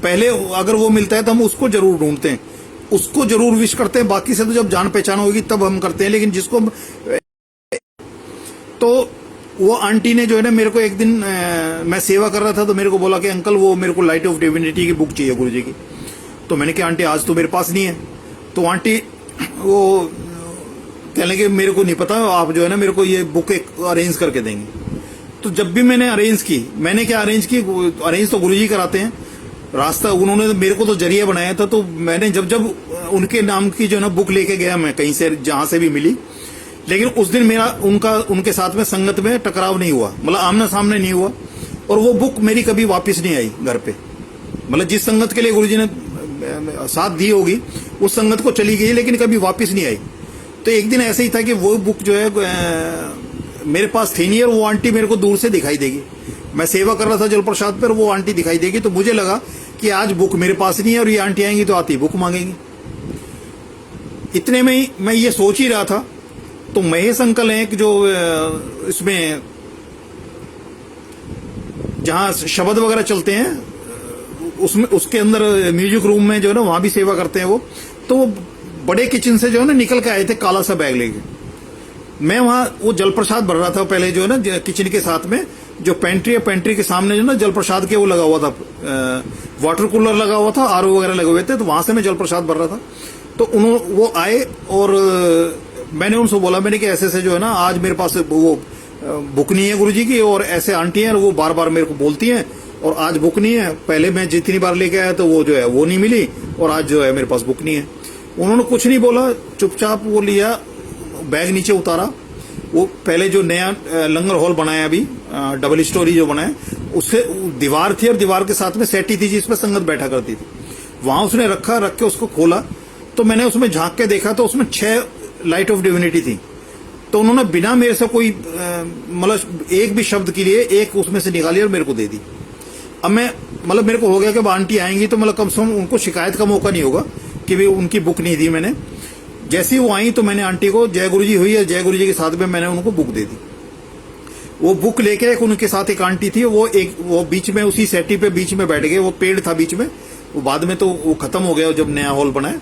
पहले अगर वो मिलता है तो हम उसको जरूर ढूंढते हैं, उसको जरूर विश करते हैं। बाकी से तो जब जान पहचान होगी तब हम करते हैं। लेकिन जिसको तो वो आंटी ने जो है ना मेरे को एक दिन मैं सेवा कर रहा था तो मेरे को बोला कि अंकल वो मेरे को लाइट ऑफ डिविनिटी की बुक चाहिए गुरुजी की। तो मैंने कहा आंटी आज तो मेरे पास नहीं है। तो आंटी वो कहने लगे मेरे को नहीं पता, आप जो है ना मेरे को ये बुक एक अरेंज करके देंगे। तो जब भी मैंने अरेंज की, मैंने क्या अरेंज की, अरेंज तो गुरुजी कराते हैं, रास्ता उन्होंने मेरे को तो जरिया बनाया था। तो मैंने जब जब उनके नाम की जो है ना बुक लेके गया मैं कहीं से जहां से भी मिली, लेकिन उस दिन मेरा उनके साथ में संगत में टकराव नहीं हुआ, मतलब आमना सामने नहीं हुआ, और वो बुक मेरी कभी वापस नहीं आई घर पे। मतलब जिस संगत के लिए गुरुजी ने साथ दी होगी उस संगत को चली गई, लेकिन कभी वापस नहीं आई। तो एक दिन ऐसे ही था कि वो बुक जो है मेरे पास थी नहीं, और वो आंटी मेरे को दूर से दिखाई देगी। मैं सेवा कर रहा था जल प्रसाद पर, वो आंटी दिखाई देगी। तो मुझे लगा कि आज बुक मेरे पास नहीं है और ये आंटी आएंगी तो आती बुक मांगेंगी। इतने में ही मैं ये सोच ही रहा था, तो महेश अंकल हैं कि जो इसमें जहां शब्द वगैरह चलते हैं उसमें उसके अंदर म्यूजिक रूम में जो है ना वहां भी सेवा करते हैं वो। तो वो बड़े किचन से जो है ना निकल के आए थे काला सा बैग लेके। मैं वहां वो जल प्रसाद भर रहा था पहले जो है ना किचन के साथ में जो पेंट्री है, पेंट्री के सामने जो ना जल प्रसाद के वो लगा हुआ था, वाटर कूलर लगा हुआ था, आरओ वगैरह लगे हुए थे। तो वहां से मैं जल प्रसाद भर रहा था। तो वो आए और मैंने उनसे बोला, मैंने कि ऐसे जो है ना आज मेरे पास वो बुक नहीं है गुरुजी की, और ऐसे आंटी हैं वो बार बार मेरे को बोलती हैं और आज बुक नहीं है। पहले मैं जितनी बार लेके आया तो वो जो है वो नहीं मिली, और आज जो है मेरे पास बुक नहीं है। उन्होंने कुछ नहीं बोला, चुपचाप वो लिया, बैग नीचे उतारा। वो पहले जो नया लंगर हॉल बनाया अभी डबल स्टोरी जो बनाया, उससे दीवार थी और दीवार के साथ में सेटी थी जिसपे संगत बैठा करती थी, वहां उसने रख के उसको खोला। तो मैंने उसमें झांक के देखा तो उसमें 6 लाइट ऑफ डिविनिटी थी। तो उन्होंने बिना मेरे से कोई मतलब एक भी शब्द के लिए एक उसमें से निकाली और मेरे को दे दी। अब मैं मतलब मेरे को हो गया कि अब आंटी आएंगी तो मतलब कम से कम उनको शिकायत का मौका नहीं होगा कि भाई उनकी बुक नहीं दी मैंने। जैसे ही वो आई तो मैंने आंटी को जय गुरुजी हुई है, जय गुरुजी के साथ में मैंने उनको बुक दे दी। वो बुक लेके उनके साथ एक आंटी थी, वो बीच में उसी सेटी पे बीच में बैठ गए। वो पेड़ था बीच में, वो बाद में तो वो खत्म हो गया जब नया हॉल बनाया।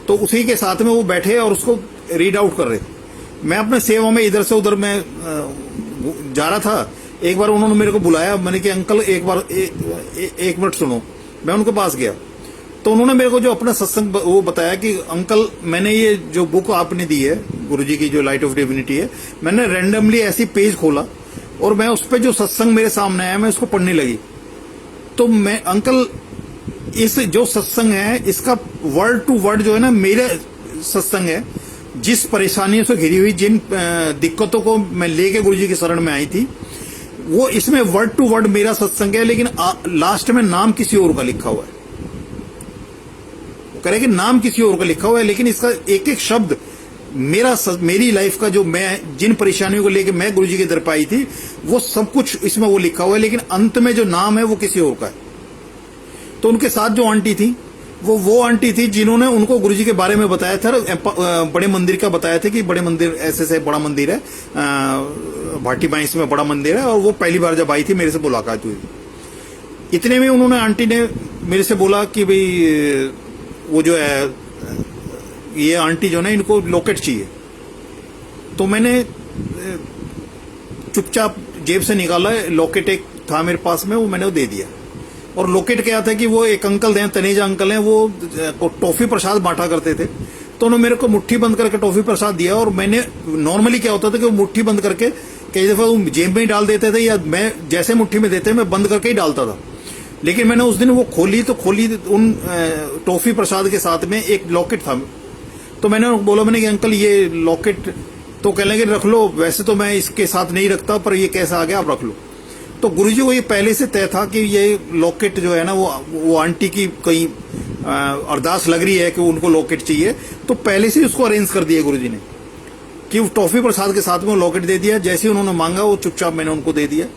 तो उसी के साथ में वो बैठे और उसको रीड आउट कर रहे थे। मैं अपने सेवा में इधर से उधर मैं जा रहा था। एक बार उन्होंने मेरे को बुलाया, मैंने कि अंकल एक बार एक मिनट सुनो। मैं उनके पास गया तो उन्होंने मेरे को जो अपना सत्संग वो बताया कि अंकल मैंने ये जो बुक आपने दी है गुरुजी की जो लाइट ऑफ डिविनिटी है, मैंने रैंडमली ऐसी पेज खोला और मैं उस पर जो सत्संग मेरे सामने आया मैं उसको पढ़ने लगी। तो मैं अंकल इस जो सत्संग है इसका वर्ड टू वर्ड जो है ना मेरे सत्संग है। जिस परेशानियों से घिरी हुई जिन दिक्कतों को मैं लेके गुरुजी की शरण में आई थी वो इसमें वर्ड टू वर्ड मेरा सत्संग है, लेकिन लास्ट में नाम किसी और का लिखा हुआ है। कह रहे कि नाम किसी और का लिखा हुआ है, लेकिन इसका एक एक शब्द मेरी लाइफ का जो मैं जिन परेशानियों को लेके मैं गुरुजी के दर पे आई थी वो सब कुछ इसमें वो लिखा हुआ है, लेकिन अंत में जो नाम है वो किसी और का है। तो उनके साथ जो आंटी थी वो आंटी थी जिन्होंने उनको गुरुजी के बारे में बताया था, बड़े मंदिर का बताया था कि बड़े मंदिर ऐसे बड़ा मंदिर है, भाटी बाईस में बड़ा मंदिर है। और वो पहली बार जब आई थी मेरे से मुलाकात हुई थी। इतने में उन्होंने आंटी ने मेरे से बोला कि भाई वो जो है ये आंटी जो है इनको लॉकेट चाहिए। तो मैंने चुपचाप जेब से निकाला, लॉकेट एक था मेरे पास में, वो मैंने वो दे दिया। और लॉकेट क्या था कि वो एक अंकल थे, तनेजा अंकल हैं, वो टॉफी प्रसाद बांटा करते थे। तो उन्होंने मेरे को मुट्ठी बंद करके टॉफी प्रसाद दिया। और मैंने नॉर्मली क्या होता था कि वो मुट्ठी बंद करके कई दफा वो जेब में ही डाल देते थे, या मैं जैसे मुट्ठी में देते मैं बंद करके ही डालता था। लेकिन मैंने उस दिन वो खोली उन टॉफी प्रसाद के साथ में एक लॉकेट था। तो मैंने बोला, मैंने कि अंकल ये लॉकेट, तो कहने लगे रख लो, वैसे तो मैं इसके साथ नहीं रखता पर ये कैसा आ गया आप रख लो। तो गुरुजी को ये पहले से तय था कि ये लॉकेट जो है ना वो आंटी की कहीं अरदास लग रही है कि उनको लॉकेट चाहिए, तो पहले से उसको अरेंज कर दिया गुरुजी ने कि वो टॉफी प्रसाद के साथ में वो लॉकेट दे दिया। जैसे उन्होंने मांगा वो चुपचाप मैंने उनको दे दिया।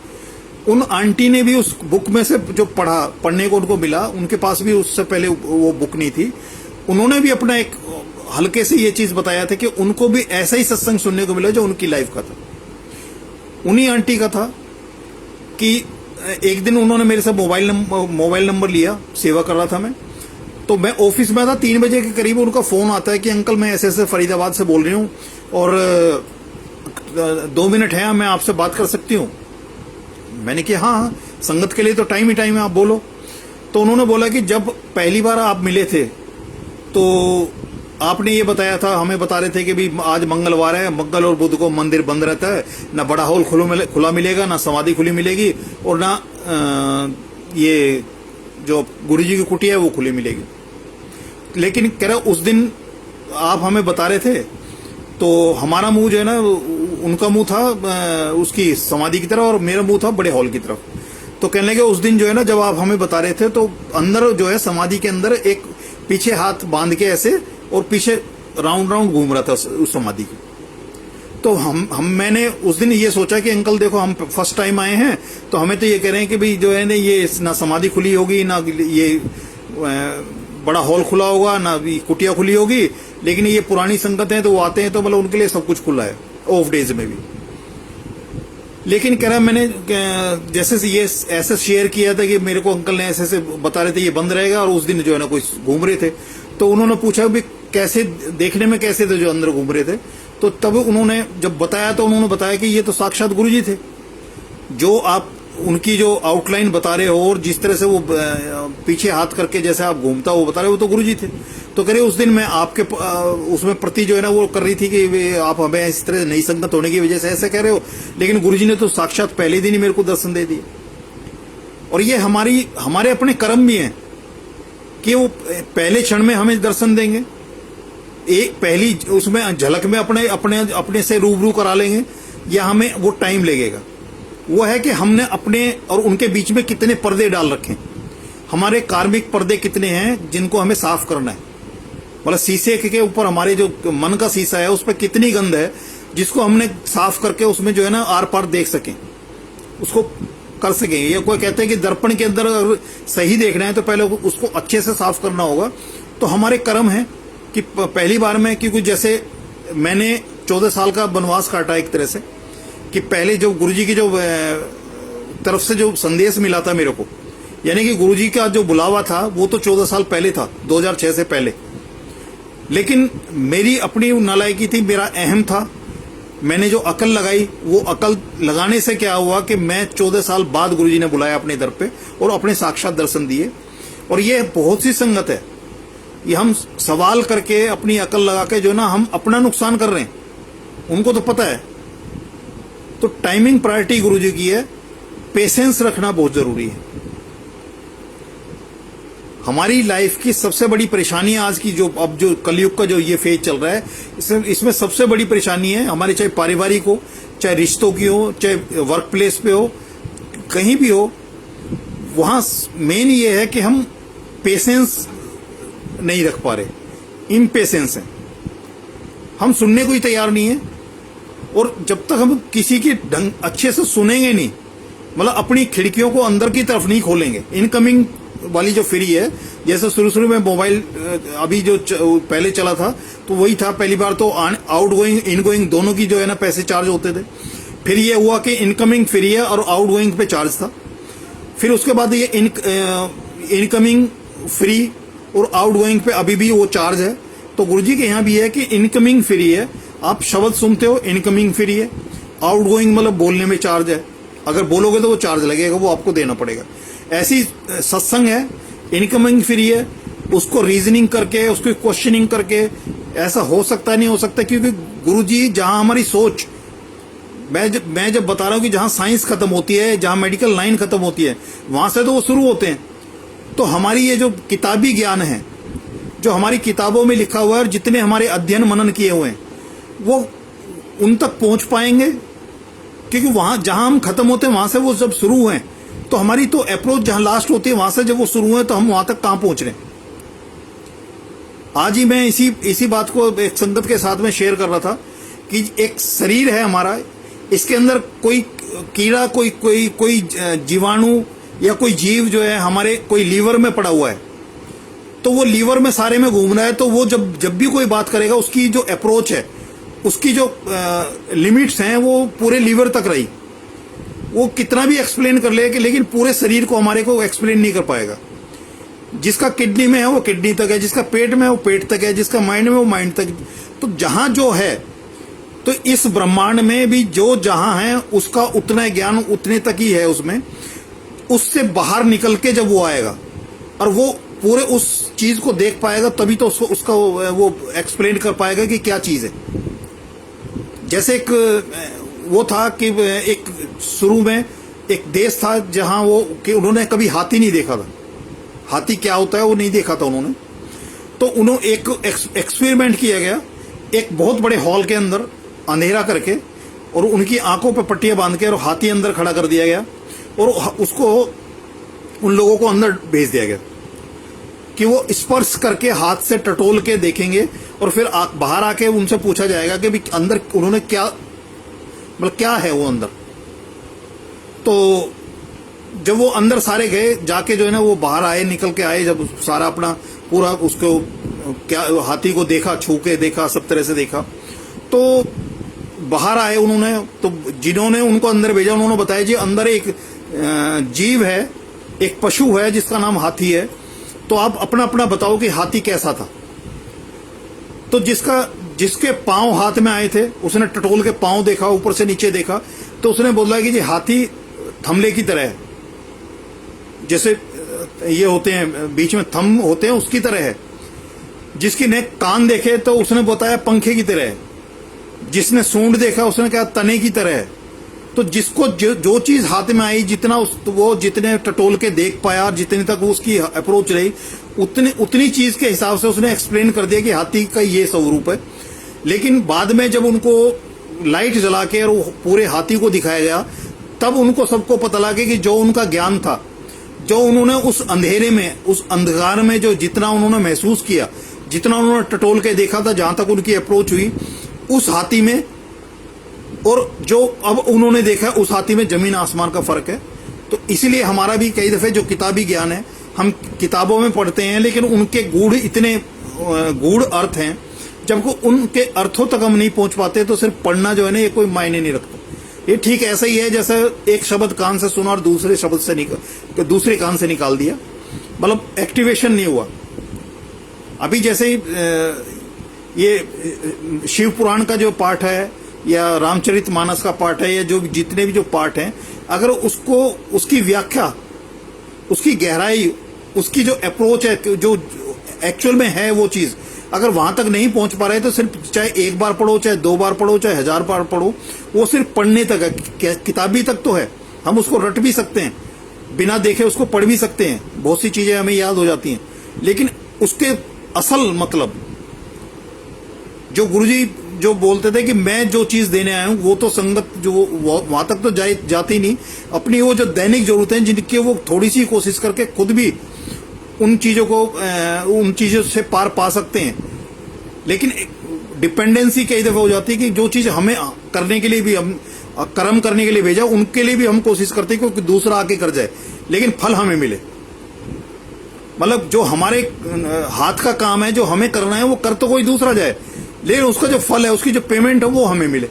उन आंटी ने भी उस बुक में से जो पढ़ने को उनको मिला, उनके पास भी उससे पहले वो बुक नहीं थी। उन्होंने भी अपना एक हल्के से ये चीज बताया था कि उनको भी ऐसा ही सत्संग सुनने को मिला जो उनकी लाइफ का था। उन्हीं आंटी का था कि एक दिन उन्होंने मेरे से मोबाइल नंबर लिया, सेवा कर रहा था मैं, तो मैं ऑफिस में था, 3 बजे के करीब उनका फोन आता है कि अंकल मैं ऐसे फरीदाबाद से बोल रही हूँ और 2 मिनट है, मैं आपसे बात कर सकती हूँ? मैंने कहा हाँ हाँ, संगत के लिए तो टाइम ही टाइम है, आप बोलो। तो उन्होंने बोला कि जब पहली बार आप मिले थे तो आपने ये बताया था, हमें बता रहे थे कि भी आज मंगलवार है, मंगल और बुध को मंदिर बंद रहता है, ना बड़ा हॉल खुला मिलेगा, ना समाधि खुली मिलेगी, और ना ये जो गुरु जी की कुटिया है वो खुली मिलेगी। लेकिन कह रहा उस दिन आप हमें बता रहे थे तो हमारा मुंह जो है ना, उनका मुंह था उसकी समाधि की तरफ और मेरा मुंह था बड़े हॉल की तरफ। तो कहने लगे उस दिन जो है ना, जब आप हमें बता रहे थे तो अंदर जो है समाधि के अंदर एक पीछे हाथ बांध के ऐसे और पीछे राउंड राउंड घूम रहा था उस समाधि की। तो मैंने उस दिन ये सोचा कि अंकल देखो, हम फर्स्ट टाइम आए हैं तो हमें तो ये कह रहे हैं कि भाई जो है ना, ये ना समाधि खुली होगी, ना ये बड़ा हॉल खुला होगा, ना कुटिया खुली होगी, लेकिन ये पुरानी संगत है तो वो आते हैं तो मतलब उनके लिए सब कुछ खुला है, ऑफ डेज में भी। लेकिन कह रहा मैंने जैसे ये ऐसे शेयर किया था कि मेरे को अंकल ने ऐसे ऐसे बता रहे थे ये बंद रहेगा, और उस दिन जो है ना कोई घूम रहे थे। तो उन्होंने पूछा भी कैसे, देखने में कैसे थे जो अंदर घूम रहे थे? तो तब उन्होंने जब बताया तो उन्होंने बताया कि ये तो साक्षात गुरु जी थे, जो आप उनकी जो आउटलाइन बता रहे हो और जिस तरह से वो पीछे हाथ करके जैसे आप घूमता वो बता रहे हो, वो तो गुरु जी थे। तो कह रहे उस दिन मैं आपके उसमें प्रति जो है ना वो कर रही थी कि आप हमें इस तरह नई संगत होने की वजह से ऐसे कह रहे हो, लेकिन गुरु जी ने तो साक्षात पहले दिन ही मेरे को दर्शन दे दिए। और ये हमारे अपने कर्म भी हैं कि वो पहले क्षण में हमें दर्शन देंगे, एक पहली उसमें झलक में अपने से रूबरू करा लेंगे, या हमें वो टाइम लगेगा। वो है कि हमने अपने और उनके बीच में कितने पर्दे डाल रखे हैं, हमारे कार्मिक पर्दे कितने हैं जिनको हमें साफ करना है। मतलब शीशे के ऊपर हमारे जो मन का शीशा है उस पर कितनी गंध है जिसको हमने साफ करके उसमें जो है ना आर पार देख सकें, उसको कर सकें। या कोई कहते हैं कि दर्पण के अंदर अगर सही देखना है तो पहले उसको अच्छे से साफ करना होगा। तो हमारे कर्म है कि पहली बार में, क्योंकि जैसे मैंने 14 साल का वनवास काटा एक तरह से, कि पहले जो गुरुजी की जो तरफ से जो संदेश मिला था मेरे को, यानी कि गुरुजी का जो बुलावा था वो तो 14 साल पहले था, 2006 से पहले। लेकिन मेरी अपनी नालायकी थी, मेरा अहम था, मैंने जो अकल लगाई, वो अकल लगाने से क्या हुआ कि मैं 14 साल बाद गुरुजी ने बुलाया अपने दर पे और अपने साक्षात दर्शन दिए। और ये बहुत सी संगत है, ये हम सवाल करके अपनी अकल लगा के जो ना हम अपना नुकसान कर रहे हैं, उनको तो पता है। तो टाइमिंग प्रायोरिटी गुरुजी की है, पेशेंस रखना बहुत जरूरी है। हमारी लाइफ की सबसे बड़ी परेशानी आज की जो अब जो कलयुग का जो ये फेज चल रहा है, इसमें सबसे बड़ी परेशानी है हमारे, चाहे पारिवारिक हो, चाहे रिश्तों की हो, चाहे वर्क प्लेस पे हो, कहीं भी हो, वहां मेन ये है कि हम पेशेंस नहीं रख पा रहे, इम्पेशेंस है, हम सुनने को ही तैयार नहीं है। और जब तक हम किसी की ढंग अच्छे से सुनेंगे नहीं, मतलब अपनी खिड़कियों को अंदर की तरफ नहीं खोलेंगे, इनकमिंग वाली जो फ्री है, जैसे शुरू में मोबाइल अभी जो पहले चला था तो वही था, पहली बार तो आउट गोइंग इन गोइंग दोनों की जो है ना पैसे चार्ज होते थे। फिर ये हुआ कि इनकमिंग फ्री है और आउट गोइंग पे चार्ज था। फिर उसके बाद ये इनकमिंग फ्री और आउट गोइंग पे अभी भी वो चार्ज है। तो गुरुजी के यहाँ भी है कि इनकमिंग फ्री है, आप शब्द सुनते हो, इनकमिंग फ्री है, आउट गोइंग मतलब बोलने में चार्ज है, अगर बोलोगे तो वो चार्ज लगेगा, वो आपको देना पड़ेगा। ऐसी सत्संग है, इनकमिंग फ्री है, उसको रीजनिंग करके, उसको क्वेश्चनिंग करके ऐसा हो सकता नहीं हो सकता, क्योंकि गुरुजी जहां हमारी सोच, मैं जब बता रहा हूं कि जहां साइंस खत्म होती है, जहां मेडिकल लाइन खत्म होती है, वहां से तो वो शुरू होते हैं। तो हमारी ये जो किताबी ज्ञान है, जो हमारी किताबों में लिखा हुआ है और जितने हमारे अध्ययन मनन किए हुए हैं, वो उन तक पहुंच पाएंगे, क्योंकि वहां जहां हम खत्म होते हैं वहां से वो जब शुरू हैं, तो हमारी तो अप्रोच जहां लास्ट होती है वहां से जब वो शुरू है तो हम वहां तक कहां पहुंच रहे हैं। आज ही मैं इसी बात को एक संगत के साथ में शेयर कर रहा था कि एक शरीर है हमारा, इसके अंदर कोई कीड़ा, कोई जीवाणु या कोई जीव जो है हमारे कोई लीवर में पड़ा हुआ है, तो वो लीवर में सारे में घूम रहा है। तो वो जब भी कोई बात करेगा, उसकी जो अप्रोच है, उसकी जो लिमिट्स हैं वो पूरे लीवर तक रही। वो कितना भी एक्सप्लेन कर ले, लेकिन पूरे शरीर को हमारे को एक्सप्लेन नहीं कर पाएगा। जिसका किडनी में है वो किडनी तक है, जिसका पेट में है वो पेट तक है, जिसका माइंड में वो माइंड तक। तो जहां जो है तो इस ब्रह्मांड में भी जो जहां है उसका उतना ज्ञान उतने तक ही है उसमें, उससे बाहर निकल के जब वो आएगा और वो पूरे उस चीज को देख पाएगा तभी तो उसका वो एक्सप्लेन कर पाएगा कि क्या चीज है। जैसे एक वो था कि एक शुरू में एक देश था जहां वो कि उन्होंने कभी हाथी नहीं देखा था, हाथी क्या होता है वो नहीं देखा था उन्होंने। तो उन्होंने एक एक्सपेरिमेंट किया गया एक बहुत बड़े हॉल के अंदर अंधेरा करके, और उनकी आंखों पर पट्टियां बांध के और हाथी अंदर खड़ा कर दिया गया और उसको उन लोगों को अंदर भेज दिया गया कि वो स्पर्श करके हाथ से टटोल के देखेंगे और फिर बाहर आके उनसे पूछा जाएगा कि भी अंदर उन्होंने क्या मतलब क्या है वो अंदर। तो जब वो अंदर सारे गए जाके जो है ना वो बाहर आए, निकल के आए, जब सारा अपना पूरा उसको क्या हाथी को देखा, छू के देखा, सब तरह से देखा, तो बाहर आए उन्होंने, तो जिन्होंने उनको अंदर भेजा उन्होंने बताया जी अंदर एक जीव है, एक पशु है जिसका नाम हाथी है, तो आप अपना अपना बताओ कि हाथी कैसा था। तो जिसके पांव हाथ में आए थे उसने टटोल के पांव देखा, ऊपर से नीचे देखा, तो उसने बोला कि जी हाथी थमले की तरह है, जैसे ये होते हैं बीच में थम होते हैं उसकी तरह है। जिसकी ने कान देखे तो उसने बताया पंखे की तरह है, जिसने सूंड देखा उसने कहा तने की तरह है। तो जिसको जो चीज हाथ में आई, जितना वो जितने टटोल के देख पाया, जितने तक उसकी अप्रोच रही, उतनी चीज के हिसाब से उसने एक्सप्लेन कर दिया कि हाथी का ये स्वरूप है। लेकिन बाद में जब उनको लाइट जला के और पूरे हाथी को दिखाया गया, तब उनको सबको पता लगा कि जो उनका ज्ञान था, जो उन्होंने उस अंधेरे में, उस अंधकार में जो जितना उन्होंने महसूस किया, जितना उन्होंने टटोल के देखा था, जहां तक उनकी अप्रोच हुई उस हाथी में, और जो अब उन्होंने देखा उस हाथी में जमीन आसमान का फर्क है। तो इसलिए हमारा भी कई दफे जो किताबी ज्ञान है हम किताबों में पढ़ते हैं, लेकिन उनके गूढ़ इतने गूढ़ अर्थ हैं, जब उनके अर्थों तक हम नहीं पहुंच पाते तो सिर्फ पढ़ना जो है ना ये कोई मायने नहीं रखता। ये ठीक ऐसा ही है जैसे एक शब्द कान से सुना और दूसरे शब्द से दूसरे कान से निकाल दिया, मतलब एक्टिवेशन नहीं हुआ। अभी जैसे ये शिव पुराण का जो पाठ है या रामचरित मानस का पाठ है, या जो जितने भी जो पाठ हैं, अगर उसको उसकी व्याख्या, उसकी गहराई, उसकी जो अप्रोच है, जो एक्चुअल में है वो चीज अगर वहां तक नहीं पहुंच पा रहे तो सिर्फ चाहे एक बार पढ़ो, चाहे 2 बार पढ़ो, चाहे 1000 बार पढ़ो, वो सिर्फ पढ़ने तक है, किताबी तक तो है। हम उसको रट भी सकते हैं, बिना देखे उसको पढ़ भी सकते हैं, बहुत सी चीजें हमें याद हो जाती हैं, लेकिन उसके असल मतलब जो गुरुजी जो बोलते थे कि मैं जो चीज देने आया हूं वो तो संगत जो वहां तक तो जाती नहीं, अपनी वो जो दैनिक जरूरतें जिनकी वो थोड़ी सी कोशिश करके खुद भी उन चीजों से पार पा सकते हैं। लेकिन डिपेंडेंसी कई दफा हो जाती है कि जो चीज हमें करने के लिए भी, हम कर्म करने के लिए भेजा, उनके लिए भी हम कोशिश करते हैं कि दूसरा आके कर जाए, लेकिन फल हमें मिले। मतलब जो हमारे हाथ का काम है, जो हमें करना है, वो कर तो कोई दूसरा जाए, लेकिन उसका जो फल है, उसकी जो पेमेंट है वो हमें मिले।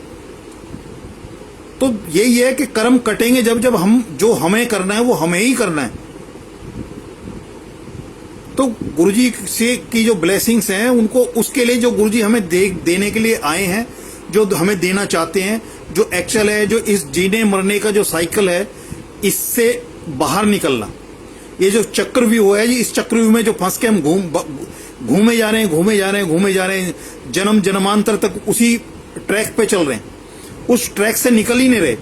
तो यही है कि कर्म कटेंगे जब हम जो हमें करना है वो हमें ही करना है। तो गुरुजी से की जो ब्लेसिंग्स हैं उनको, उसके लिए जो गुरुजी हमें देने के लिए आए हैं, जो हमें देना चाहते हैं, जो एक्चुअल है, जो इस जीने मरने का जो साइकिल है, इससे बाहर निकलना, ये जो चक्रव्यूह है, इस चक्रव्यूह में जो फंस के हम घूमे जा रहे हैं, जन्म जन्मांतर तक उसी ट्रैक पे चल रहे हैं, उस ट्रैक से निकल ही नहीं रहे।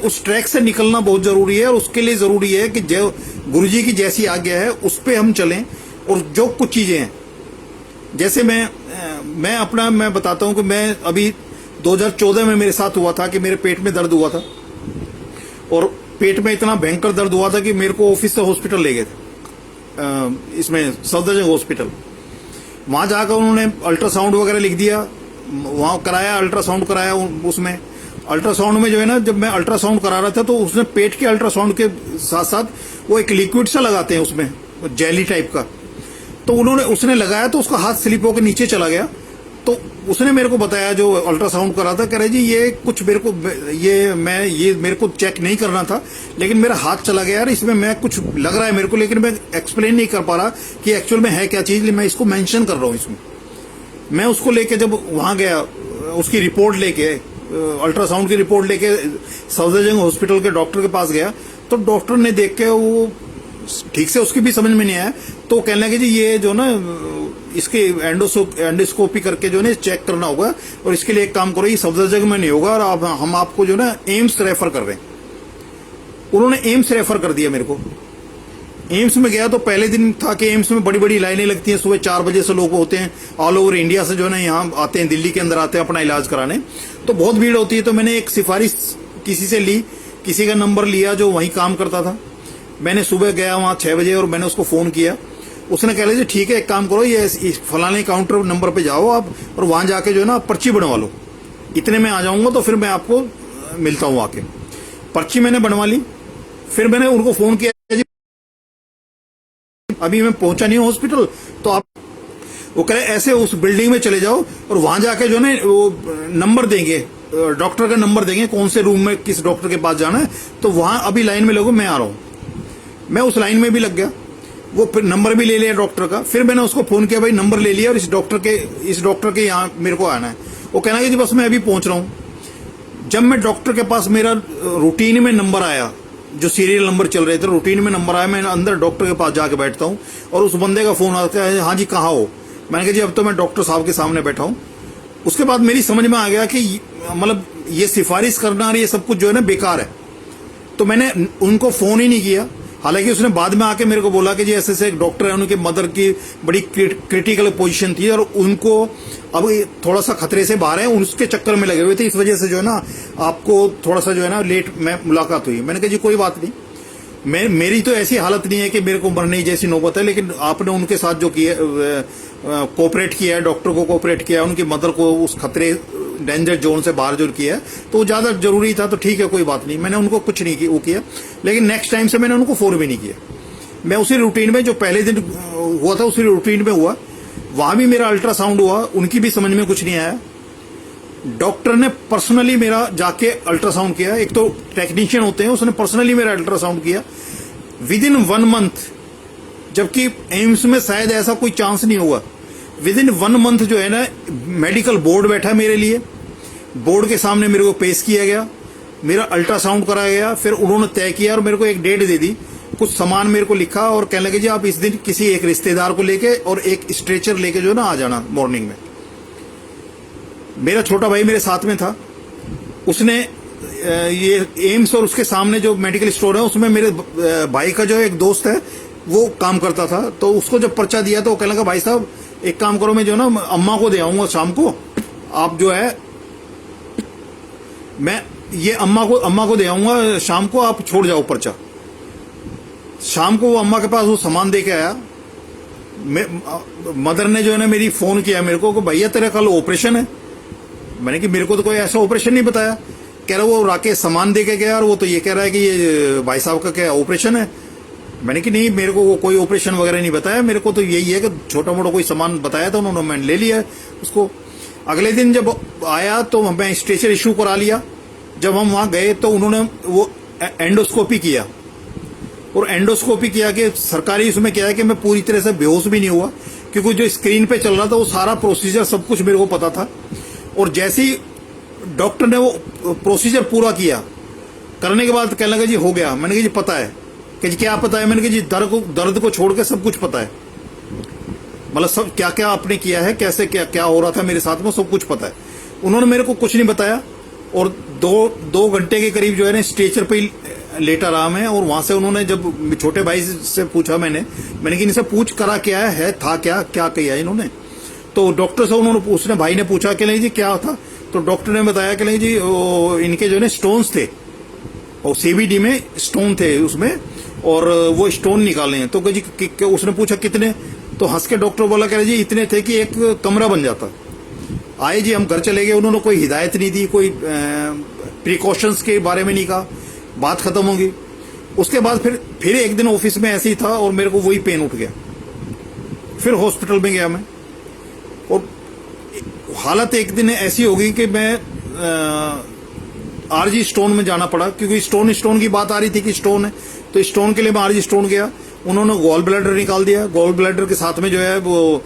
उस ट्रैक से निकलना बहुत जरूरी है, और उसके लिए जरूरी है कि जो गुरुजी की जैसी आज्ञा है उस पे हम चलें। और जो कुछ चीजें हैं, जैसे मैं बताता हूं कि मैं अभी 2014 में मेरे साथ हुआ था कि मेरे पेट में दर्द हुआ था, और पेट में इतना भयंकर दर्द हुआ था कि मेरे को ऑफिस से हॉस्पिटल ले गए थे, इसमें सफदरजंग हॉस्पिटल। वहां जाकर उन्होंने अल्ट्रासाउंड वगैरह लिख दिया, वहां कराया, अल्ट्रासाउंड कराया। उसमें अल्ट्रासाउंड में जो है ना, जब मैं अल्ट्रासाउंड करा रहा था तो उसने पेट के अल्ट्रासाउंड के साथ साथ वो एक लिक्विड सा लगाते हैं उसमें, जेली टाइप का, तो उसने लगाया तो उसका हाथ स्लिप होकर नीचे चला गया। तो उसने मेरे को बताया, जो अल्ट्रासाउंड करा था, कह रहे जी ये कुछ मेरे को चेक नहीं करना था, लेकिन मेरा हाथ चला गया यार, इसमें मैं कुछ लग रहा है मेरे को, लेकिन मैं एक्सप्लेन नहीं कर पा रहा कि एक्चुअल में है क्या चीज, मैं इसको मेंशन कर रहा हूं इसमें। मैं उसको लेके जब वहां गया, उसकी रिपोर्ट लेके, अल्ट्रासाउंड की रिपोर्ट लेके सफदरजंग हॉस्पिटल के डॉक्टर के पास गया, तो डॉक्टर ने देख के वो ठीक से उसकी भी समझ में नहीं आया, तो कहने लगे जी ये जो ना इसके एंडोस्कोपी करके जो है चेक करना होगा, और इसके लिए एक काम करो, ये सफदरजंग में नहीं होगा, और हम आपको जो ना एम्स रेफर कर रहे हैं। उन्होंने एम्स रेफर कर दिया मेरे को। एम्स में गया तो पहले दिन था कि एम्स में बड़ी बड़ी लाइनें लगती हैं, सुबह 4 बजे से लोग होते हैं, ऑल ओवर इंडिया से जो है ना यहाँ आते हैं, दिल्ली के अंदर आते हैं अपना इलाज कराने, तो बहुत भीड़ होती है। तो मैंने एक सिफारिश किसी से ली, किसी का नंबर लिया जो वहीं काम करता था। मैंने सुबह गया वहां 6 बजे और मैंने उसको फोन किया। उसने कह लिया ठीक है, एक काम करो, ये इस फलाने काउंटर नंबर पे जाओ आप, और वहां जाके जो है ना पर्ची बनवा लो, इतने में आ जाऊंगा तो फिर मैं आपको मिलता हूं आके। पर्ची मैंने बनवा ली। फिर मैंने उनको फोन किया, जी अभी मैं पहुंचा नहीं हूं हॉस्पिटल, तो आप, वो कह रहे ऐसे उस बिल्डिंग में चले जाओ और वहां जाके जो है ना वो नंबर देंगे, डॉक्टर का नंबर देंगे, कौन से रूम में किस डॉक्टर के पास जाना है, तो वहां अभी लाइन में लगो, मैं आ रहा हूं। मैं उस लाइन में भी लग गया, वो फिर नंबर भी ले लिया डॉक्टर का। फिर मैंने उसको फोन किया, भाई नंबर ले लिया और इस डॉक्टर के यहाँ मेरे को आना है। वो कहना कि जी बस मैं अभी पहुंच रहा हूं। जब मैं डॉक्टर के पास, मेरा रूटीन में नंबर आया, जो सीरियल नंबर चल रहे थे, रूटीन में नंबर आया, मैं अंदर डॉक्टर के पास जाके बैठता हूं और उस बंदे का फोन आता है, हाँ जी कहाँ हो। मैंने कहा जी अब तो मैं डॉक्टर साहब के सामने बैठा हूं। उसके बाद मेरी समझ में आ गया कि मतलब ये सिफारिश करना और ये सब कुछ जो है ना बेकार है। तो मैंने उनको फोन ही नहीं किया। हालांकि उसने बाद में आके मेरे को बोला कि जी ऐसे ऐसे एक डॉक्टर है, उनके मदर की बड़ी क्रिटिकल पोजीशन थी और उनको अब थोड़ा सा खतरे से बाहर है, उसके चक्कर में लगे हुए थे, इस वजह से जो है ना आपको थोड़ा सा जो है ना लेट में मुलाकात हुई। मैंने कहा जी कोई बात नहीं, मेरी तो ऐसी हालत नहीं है कि मेरे को मरने जैसी नौबत है, लेकिन आपने उनके साथ जो किया, कोऑपरेट किया है, डॉक्टर को कोऑपरेट किया, उनकी मदर को उस खतरे डेंजर जोन से बाहर जो किया है, तो ज्यादा जरूरी था, तो ठीक है कोई बात नहीं। मैंने उनको कुछ नहीं किया, वो किया, लेकिन नेक्स्ट टाइम से मैंने उनको फोन भी नहीं किया। मैं उसी रूटीन में, जो पहले दिन हुआ था उसी रूटीन में हुआ, वहां भी मेरा अल्ट्रासाउंड हुआ, उनकी भी समझ में कुछ नहीं आया। डॉक्टर ने पर्सनली मेरा जाके अल्ट्रासाउंड किया, एक तो टेक्नीशियन होते हैं, उसने पर्सनली मेरा अल्ट्रासाउंड किया विद इन 1 मंथ, जबकि एम्स में शायद ऐसा कोई चांस नहीं हुआ। विद इन 1 मंथ जो है ना मेडिकल बोर्ड बैठा मेरे लिए, बोर्ड के सामने मेरे को पेश किया गया, मेरा अल्ट्रासाउंड कराया गया, फिर उन्होंने तय किया और मेरे को एक डेट दे दी, कुछ सामान मेरे को लिखा और कहने लगे जी आप इस दिन किसी एक रिश्तेदार को लेके और एक स्ट्रेचर लेके जो है ना आ जाना मॉर्निंग में। मेरा छोटा भाई मेरे साथ में था, उसने ये एम्स और उसके सामने जो मेडिकल स्टोर है उसमें मेरे भाई का जो एक दोस्त है वो काम करता था, तो उसको जब पर्चा दिया तो वो कहने लगा भाई साहब एक काम करो, मैं जो ना अम्मा को दे आऊंगा शाम को, आप जो है मैं ये अम्मा को दे आऊंगा शाम को, आप छोड़ जाओ पर्चा। शाम को वो अम्मा के पास वो सामान दे के आया। मदर ने जो है ना मेरी फोन किया मेरे को कि भैया तेरा कल ऑपरेशन है। मैंने कि मेरे को तो कोई ऐसा ऑपरेशन नहीं बताया। कह रहा वो राकेश सामान दे के गया और वो तो ये कह रहा है कि ये भाई साहब का क्या ऑपरेशन है। मैंने कि नहीं, मेरे को कोई ऑपरेशन वगैरह नहीं बताया, मेरे को तो यही है कि छोटा मोटा कोई सामान बताया था उन्होंने, मैंने ले लिया उसको। अगले दिन जब आया तो मैं स्ट्रेचर इशू करा लिया। जब हम वहां गए तो उन्होंने वो एंडोस्कोपी किया, और एंडोस्कोपी किया कि सरकारी उसमें क्या है कि मैं पूरी तरह से बेहोश भी नहीं हुआ, क्योंकि जो स्क्रीन पे चल रहा था वो सारा प्रोसीजर सब कुछ मेरे को पता था। और जैसे ही डॉक्टर ने वो प्रोसीजर पूरा किया, करने के बाद कहने लगा जी हो गया। मैंने कहा जी पता है। कि जी क्या पता है? मैंने कहा जी दर्द को छोड़ के सब कुछ पता है, मतलब सब क्या क्या आपने किया है, कैसे क्या क्या हो रहा था मेरे साथ में, सब कुछ पता है। उन्होंने मेरे को कुछ नहीं बताया और दो घंटे के करीब जो है ना स्ट्रेचर पे ही लेटा रहा मैं। और वहां से उन्होंने जब छोटे भाई से पूछा मैंने कि इनसे पूछ करा क्या है था क्या क्या किया इन्होंने, तो डॉक्टर से उसने भाई ने पूछा कि नहीं जी क्या था, तो डॉक्टर ने बताया कि नहीं जी इनके जो है स्टोन्स थे और सीबीडी में स्टोन थे उसमें, और वो स्टोन निकाले हैं। तो जी उसने पूछा कितने, तो हंस के डॉक्टर बोला कह रहे जी इतने थे कि एक कमरा बन जाता। आए जी हम घर चले गए, उन्होंने कोई हिदायत नहीं दी, कोई प्रिकॉशंस के बारे में नहीं कहा, बात खत्म होगी। उसके बाद फिर एक दिन ऑफिस में ऐसे ही था और मेरे को वही पेन उठ गया। फिर हॉस्पिटल में गया मैं, और हालत एक दिन ऐसी हो गई कि मैं आरजी स्टोन में जाना पड़ा, क्योंकि स्टोन की बात आ रही थी कि स्टोन है, तो स्टोन के लिए मैं आरजी स्टोन गया। उन्होंने गॉल ब्लैडर निकाल दिया। गॉल ब्लैडर के साथ में जो है वो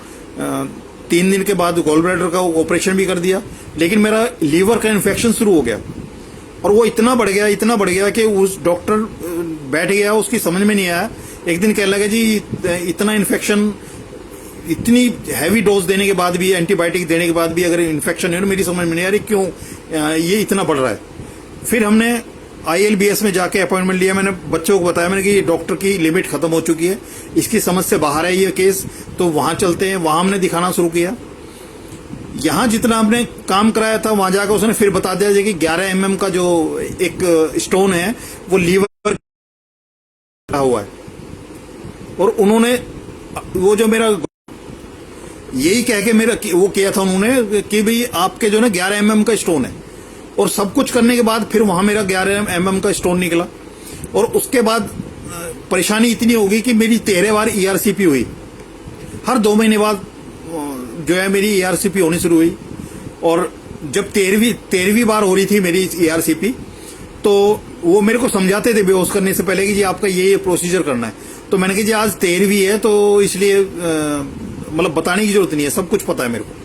3 दिन के बाद गॉल ब्लैडर का ऑपरेशन भी कर दिया, लेकिन मेरा लीवर का इन्फेक्शन शुरू हो गया और वो इतना बढ़ गया कि उस डॉक्टर बैठ गया, उसकी समझ में नहीं आया। एक दिन कहने लगा जी इतना इन्फेक्शन, इतनी हैवी डोज देने के बाद भी, एंटीबायोटिक देने के बाद भी अगर इन्फेक्शन है तो मेरी समझ में नहीं आ रही क्यों ये इतना बढ़ रहा है। फिर हमने ILBS में जाके अपॉइंटमेंट लिया। मैंने बच्चों को बताया, मैंने कि ये डॉक्टर की लिमिट खत्म हो चुकी है, इसकी समझ से बाहर है ये केस, तो वहां चलते हैं। वहां हमने दिखाना शुरू किया। यहां जितना हमने काम कराया था वहां जाकर उसने फिर बता दिया कि 11 mm का जो एक स्टोन है वो लीवर हुआ है। और उन्होंने वो जो मेरा यही कह के मेरा वो किया था उन्होंने कि भाई आपके जो ना 11 mm का स्टोन है। और सब कुछ करने के बाद फिर वहां मेरा 11 mm का स्टोन निकला। और उसके बाद परेशानी इतनी हो गई कि मेरी 13 बार ERCP हुई। हर 2 महीने बाद जो है मेरी ERCP होनी शुरू हुई। और जब 13वीं बार हो रही थी मेरी ERCP, तो वो मेरे को समझाते थे बेहोश करने से पहले कि जी आपका ये प्रोसीजर करना है। तो मैंने कहा जी आज 13वीं है तो इसलिए मतलब बताने की जरूरत नहीं है, सब कुछ पता है मेरे को।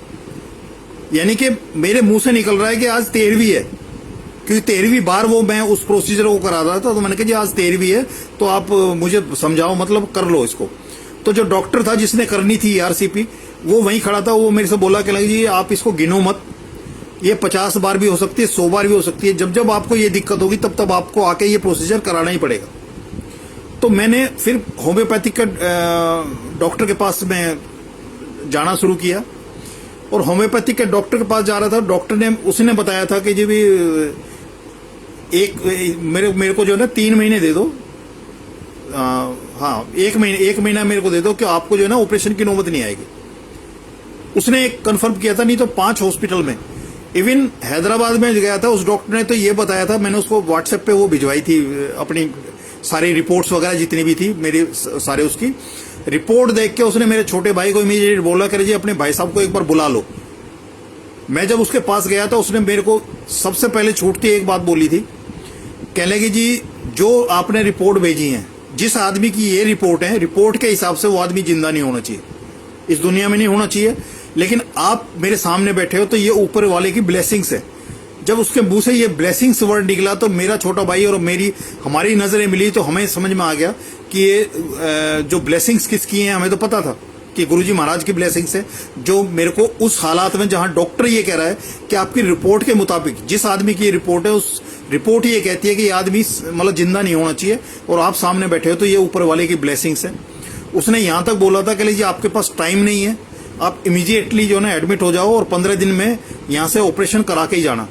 यानी कि मेरे मुंह से निकल रहा है कि आज 13वीं है, क्योंकि 13वीं बार वो मैं उस प्रोसीजर को करा रहा था। तो मैंने कहा जी आज 13वीं है तो आप मुझे समझाओ, मतलब कर लो इसको। तो जो डॉक्टर था जिसने करनी थी ERCP वो वहीं खड़ा था। वो मेरे से बोला कि जी आप इसको गिनो मत, ये 50 बार भी हो सकती है, 100 बार भी हो सकती है। जब जब आपको ये दिक्कत होगी तब तब आपको आके ये प्रोसीजर कराना ही पड़ेगा। तो मैंने फिर होम्योपैथिक का डॉक्टर के पास में जाना शुरू किया। और होम्योपैथिक के डॉक्टर के पास जा रहा था, डॉक्टर ने उसने बताया था कि जी भी मेरे को जो है ना 3 महीने दे दो, हाँ 1 महीना मेरे को दे दो कि आपको जो है ना ऑपरेशन की नौबत नहीं आएगी। उसने एक कंफर्म किया था, नहीं तो 5 हॉस्पिटल में, इवन हैदराबाद में गया था, उस डॉक्टर ने तो ये बताया था। मैंने उसको व्हाट्सएप पे वो भिजवाई थी अपनी सारी रिपोर्ट्स वगैरह जितनी भी थी मेरी, सारे उसकी रिपोर्ट देख के उसने मेरे छोटे भाई को इमीडिएट बोला कर जी अपने भाई साहब को एक बार बुला लो। मैं जब उसके पास गया तो उसने मेरे को सबसे पहले छूट के एक बात बोली थी, कहने लगी जी जो आपने रिपोर्ट भेजी है, जिस आदमी की ये रिपोर्ट है, रिपोर्ट के हिसाब से वो आदमी जिंदा नहीं होना चाहिए, इस दुनिया में नहीं होना चाहिए। लेकिन आप मेरे सामने बैठे हो तो ये ऊपर वाले की ब्लेसिंग्स है। जब उसके मुंह से ये ब्लेसिंग्स वर्ड निकला तो मेरा छोटा भाई और हमारी नजरें मिली तो हमें समझ में आ गया कि ये जो ब्लेसिंग्स किसकी हैं हमें तो पता था कि गुरुजी महाराज की ब्लेसिंग्स है, जो मेरे को उस हालात में जहां डॉक्टर ये कह रहा है कि आपकी रिपोर्ट के मुताबिक जिस आदमी की ये रिपोर्ट है उस रिपोर्ट ये कहती है कि ये आदमी मतलब जिंदा नहीं होना चाहिए और आप सामने बैठे हो तो ये ऊपर वाले की ब्लेसिंग्स है। उसने यहां तक बोला था कि लीजिए आपके पास टाइम नहीं है, आप इमीडिएटली जो है एडमिट हो जाओ और 15 दिन में यहां से ऑपरेशन करा के ही जाना।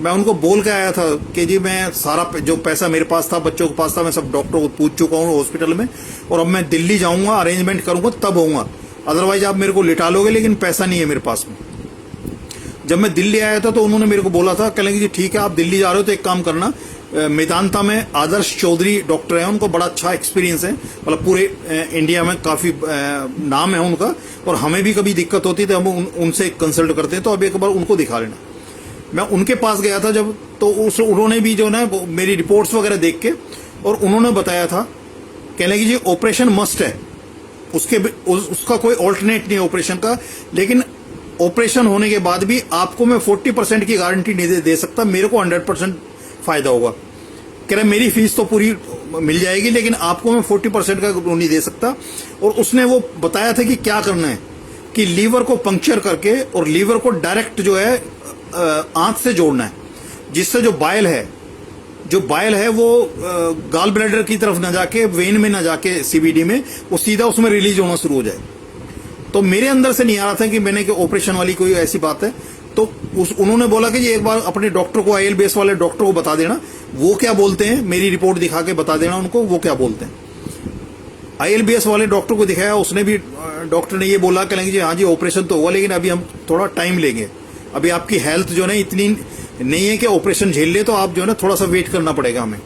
मैं उनको बोल के आया था कि जी मैं सारा जो पैसा मेरे पास था, बच्चों के पास था, मैं सब डॉक्टर को पूछ चुका हूँ हॉस्पिटल में, और अब मैं दिल्ली जाऊंगा, अरेंजमेंट करूंगा तब होऊंगा, अदरवाइज आप मेरे को लिटा लोगे, लेकिन पैसा नहीं है मेरे पास में। जब मैं दिल्ली आया था तो उन्होंने मेरे को बोला था, कहेंगे जी ठीक है आप दिल्ली जा रहे हो तो एक काम करना, मेदांता में आदर्श चौधरी डॉक्टर है, उनको बड़ा अच्छा एक्सपीरियंस है, मतलब पूरे इंडिया में काफी नाम है उनका, और हमें भी कभी दिक्कत होती है तो हम उनसे कंसल्ट करते हैं, तो अब एक बार उनको दिखा लेना। मैं उनके पास गया था जब, तो उन्होंने भी जो है ना मेरी रिपोर्ट्स वगैरह देख के, और उन्होंने बताया था, कहने की जी ऑपरेशन मस्ट है, उसका कोई ऑल्टरनेट नहीं है ऑपरेशन का, लेकिन ऑपरेशन होने के बाद भी आपको मैं 40% की गारंटी नहीं दे सकता, मेरे को 100% फायदा होगा। कह रहे मेरी फीस तो पूरी मिल जाएगी लेकिन आपको मैं 40% का नहीं दे सकता। और उसने वो बताया था कि क्या करना है, कि लीवर को पंक्चर करके और लीवर को डायरेक्ट जो है आंत से जोड़ना है, जिससे जो बाइल है वो गाल ब्लैडर की तरफ ना जाके, वेन में ना जाके, CBD में, वो सीधा उसमें रिलीज होना शुरू हो जाए। तो मेरे अंदर से नहीं आ रहा था कि मैंने कि ऑपरेशन वाली कोई ऐसी बात है। तो उन्होंने बोला कि ये एक बार अपने डॉक्टर को, ILBS वाले डॉक्टर को बता देना, वो क्या बोलते हैं, मेरी रिपोर्ट दिखा के बता देना उनको वो क्या बोलते हैं। ILBS वाले डॉक्टर को दिखाया, उसने भी, डॉक्टर ने ये बोला कि जी हाँ जी ऑपरेशन तो हुआ, लेकिन अभी हम थोड़ा टाइम लेंगे, अभी आपकी हेल्थ जो है इतनी नहीं है कि ऑपरेशन झेल ले, तो आप जो है ना थोड़ा सा वेट करना पड़ेगा हमें।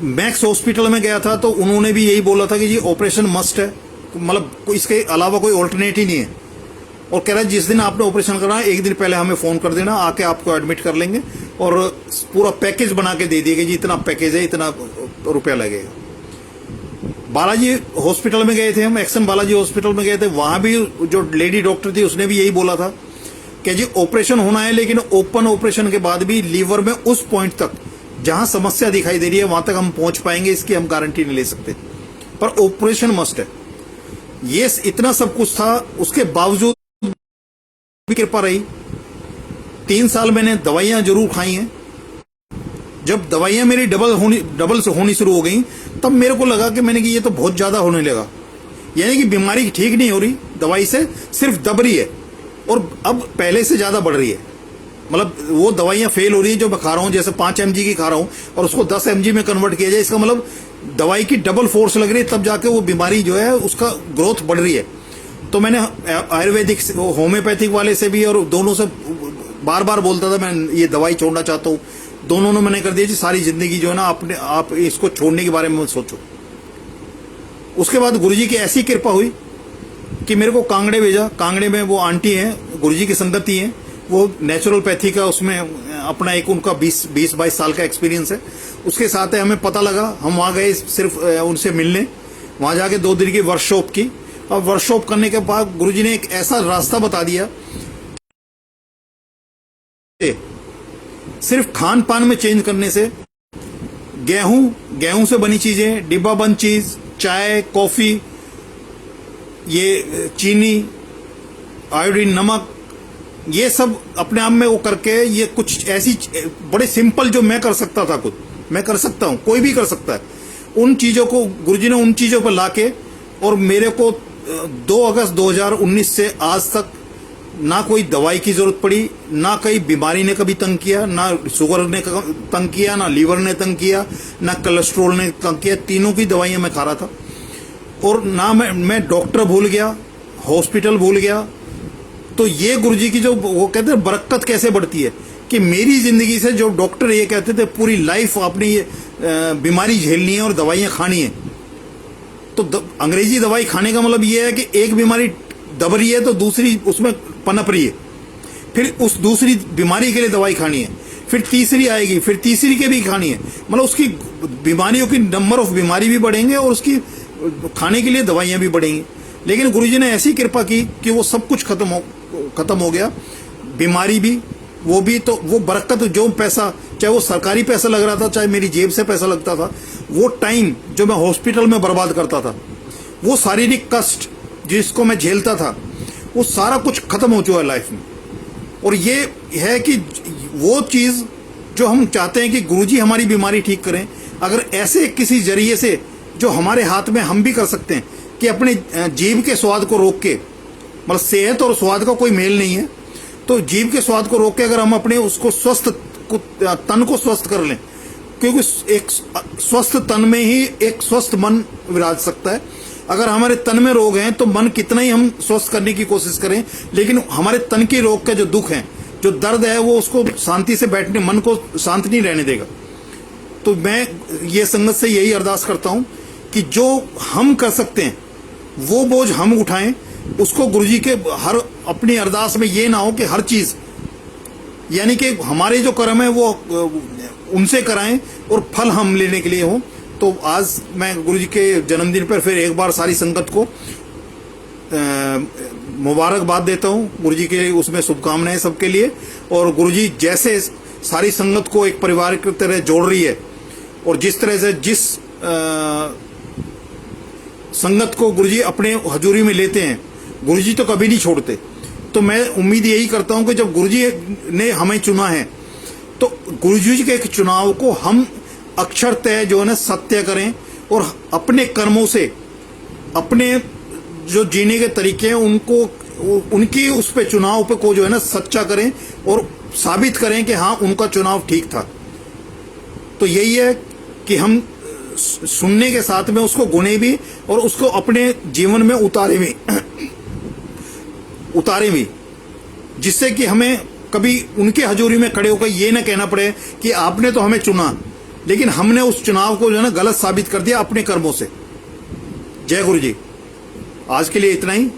मैक्स हॉस्पिटल में गया था तो उन्होंने भी यही बोला था कि जी ऑपरेशन मस्ट है, मतलब इसके अलावा कोई ऑल्टरनेट ही नहीं है। और कह रहा है जिस दिन आपने ऑपरेशन करना है 1 दिन पहले हमें फोन कर देना, आके आपको एडमिट कर लेंगे और पूरा पैकेज बना के दे दिएगा जी इतना पैकेज है, इतना रुपया लगेगा। बालाजी हॉस्पिटल में गए थे हम, एक्शन बालाजी हॉस्पिटल में गए थे, वहां भी जो लेडी डॉक्टर थी उसने भी यही बोला था कि जी ऑपरेशन होना है, लेकिन ओपन ऑपरेशन के बाद भी लीवर में उस पॉइंट तक जहां समस्या दिखाई दे रही है वहां तक हम पहुंच पाएंगे, इसकी हम गारंटी नहीं ले सकते, पर ऑपरेशन मस्ट है। ये इतना सब कुछ था, उसके बावजूद भी कृपा रही। 3 साल मैंने दवाइयां जरूर खाई हैं। जब दवाइयां मेरी डबल से होनी शुरू हो गई, तब मेरे को लगा कि मैंने कि ये तो बहुत ज्यादा होने लगा, यानी कि बीमारी ठीक नहीं हो रही दवाई से, सिर्फ दब रही है और अब पहले से ज्यादा बढ़ रही है। मतलब वो दवाइयां फेल हो रही है जो मैं खा रहा हूं, जैसे 5 mg की खा रहा हूं और उसको 10 mg में कन्वर्ट किया जाए, इसका मतलब दवाई की डबल फोर्स लग रही है, तब जाके वो बीमारी जो है उसका ग्रोथ बढ़ रही है। तो मैंने आयुर्वेदिक होम्योपैथिक वाले से भी और दोनों से बार बार बोलता था मैं ये दवाई छोड़ना चाहता हूं, दोनों ने मैंने कर दिया जी सारी जिंदगी जो है ना आप इसको छोड़ने के बारे में मत सोचो। उसके बाद गुरुजी की ऐसी कृपा हुई कि मेरे को कांगड़े भेजा। कांगड़े में वो आंटी हैं, गुरुजी की संगति हैं, वो नेचुरोपैथी का उसमें अपना एक उनका 20-22 साल का एक्सपीरियंस है, उसके साथ है। हमें पता लगा, हम वहां गए सिर्फ उनसे मिलने, वहां जाके 2 दिन की वर्कशॉप की। और वर्कशॉप करने के बाद गुरुजी ने एक ऐसा रास्ता बता दिया, सिर्फ खान पान में चेंज करने से, गेहूं से बनी चीजें, डिब्बा बंद चीज, चाय, कॉफी, ये चीनी, आयोडीन, नमक, ये सब अपने आप में वो करके, ये कुछ ऐसी बड़े सिंपल जो मैं कर सकता था, खुद मैं कर सकता हूं, कोई भी कर सकता है, उन चीजों को गुरुजी ने उन चीजों पर लाके, और मेरे को 2 अगस्त 2019 से आज तक ना कोई दवाई की जरूरत पड़ी, ना कहीं बीमारी ने कभी तंग किया, ना शुगर ने तंग किया, ना लीवर ने तंग किया, ना कोलेस्ट्रोल ने तंग किया। तीनों की दवाइयां मैं खा रहा था, और ना मैं डॉक्टर भूल गया, हॉस्पिटल भूल गया। तो ये गुरुजी की जो वो कहते हैं बरकत कैसे बढ़ती है कि मेरी जिंदगी से जो डॉक्टर ये कहते थे पूरी लाइफ आपने ये बीमारी झेलनी है और दवाइयां खानी है, तो अंग्रेजी दवाई खाने का मतलब ये है कि एक बीमारी दब रही है तो दूसरी उसमें पनप रही है, फिर उस दूसरी बीमारी के लिए दवाई खानी है, फिर तीसरी आएगी, फिर तीसरी के भी खानी है, मतलब उसकी बीमारियों की नंबर ऑफ बीमारी भी बढ़ेंगे और उसकी खाने के लिए दवाइयां भी बढ़ेंगी। लेकिन गुरुजी ने ऐसी कृपा की कि वो सब कुछ खत्म हो गया, बीमारी भी, वो भी, तो वो बरकत, जो पैसा, चाहे वो सरकारी पैसा लग रहा था, चाहे मेरी जेब से पैसा लगता था, वो टाइम जो मैं हॉस्पिटल में बर्बाद करता था, वो शारीरिक कष्ट जिसको मैं झेलता था, वो सारा कुछ खत्म हो चुका है लाइफ में। और ये है कि वो चीज जो हम चाहते हैं कि गुरुजी हमारी बीमारी ठीक करें, अगर ऐसे किसी जरिए से जो हमारे हाथ में हम भी कर सकते हैं कि अपने जीभ के स्वाद को रोक के, मतलब सेहत और स्वाद का कोई मेल नहीं है, तो जीभ के स्वाद को रोक के अगर हम अपने उसको स्वस्थ तन को स्वस्थ कर लें, क्योंकि एक स्वस्थ तन में ही एक स्वस्थ मन विराज सकता है। अगर हमारे तन में रोग हैं तो मन कितना ही हम स्वस्थ करने की कोशिश करें, लेकिन हमारे तन के रोग का जो दुख है, जो दर्द है, वो उसको शांति से बैठने, मन को शांत नहीं रहने देगा। तो मैं ये संगत से यही अरदास करता हूं कि जो हम कर सकते हैं वो बोझ हम उठाएं, उसको गुरुजी के हर अपनी अरदास में ये ना हो कि हर चीज, यानी कि हमारे जो कर्म है वो उनसे कराएं और फल हम लेने के लिए हो। तो आज मैं गुरुजी के जन्मदिन पर फिर एक बार सारी संगत को मुबारकबाद देता हूं, गुरुजी के उसमें शुभकामनाएं सबके लिए। और गुरुजी जैसे सारी संगत को एक परिवार की तरह जोड़ रही है, और जिस तरह से जिस संगत को गुरुजी अपने हजूरी में लेते हैं, गुरुजी तो कभी नहीं छोड़ते। तो मैं उम्मीद यही करता हूं कि जब गुरुजी ने हमें चुना है, तो गुरुजी के एक चुनाव को हम अक्षरतः जो है ना सत्य करें, और अपने कर्मों से अपने जो जीने के तरीके हैं उनको, उनकी उस पे चुनाव पे को जो है ना सच्चा करें और साबित करें कि हाँ उनका चुनाव ठीक था। तो यही है कि हम सुनने के साथ में उसको गुने भी और उसको अपने जीवन में उतारे भी, जिससे कि हमें कभी उनके हजूरी में खड़े होकर ये ना कहना पड़े कि आपने तो हमें चुना, लेकिन हमने उस चुनाव को जो है ना गलत साबित कर दिया अपने कर्मों से। जय गुरु जी। आज के लिए इतना ही।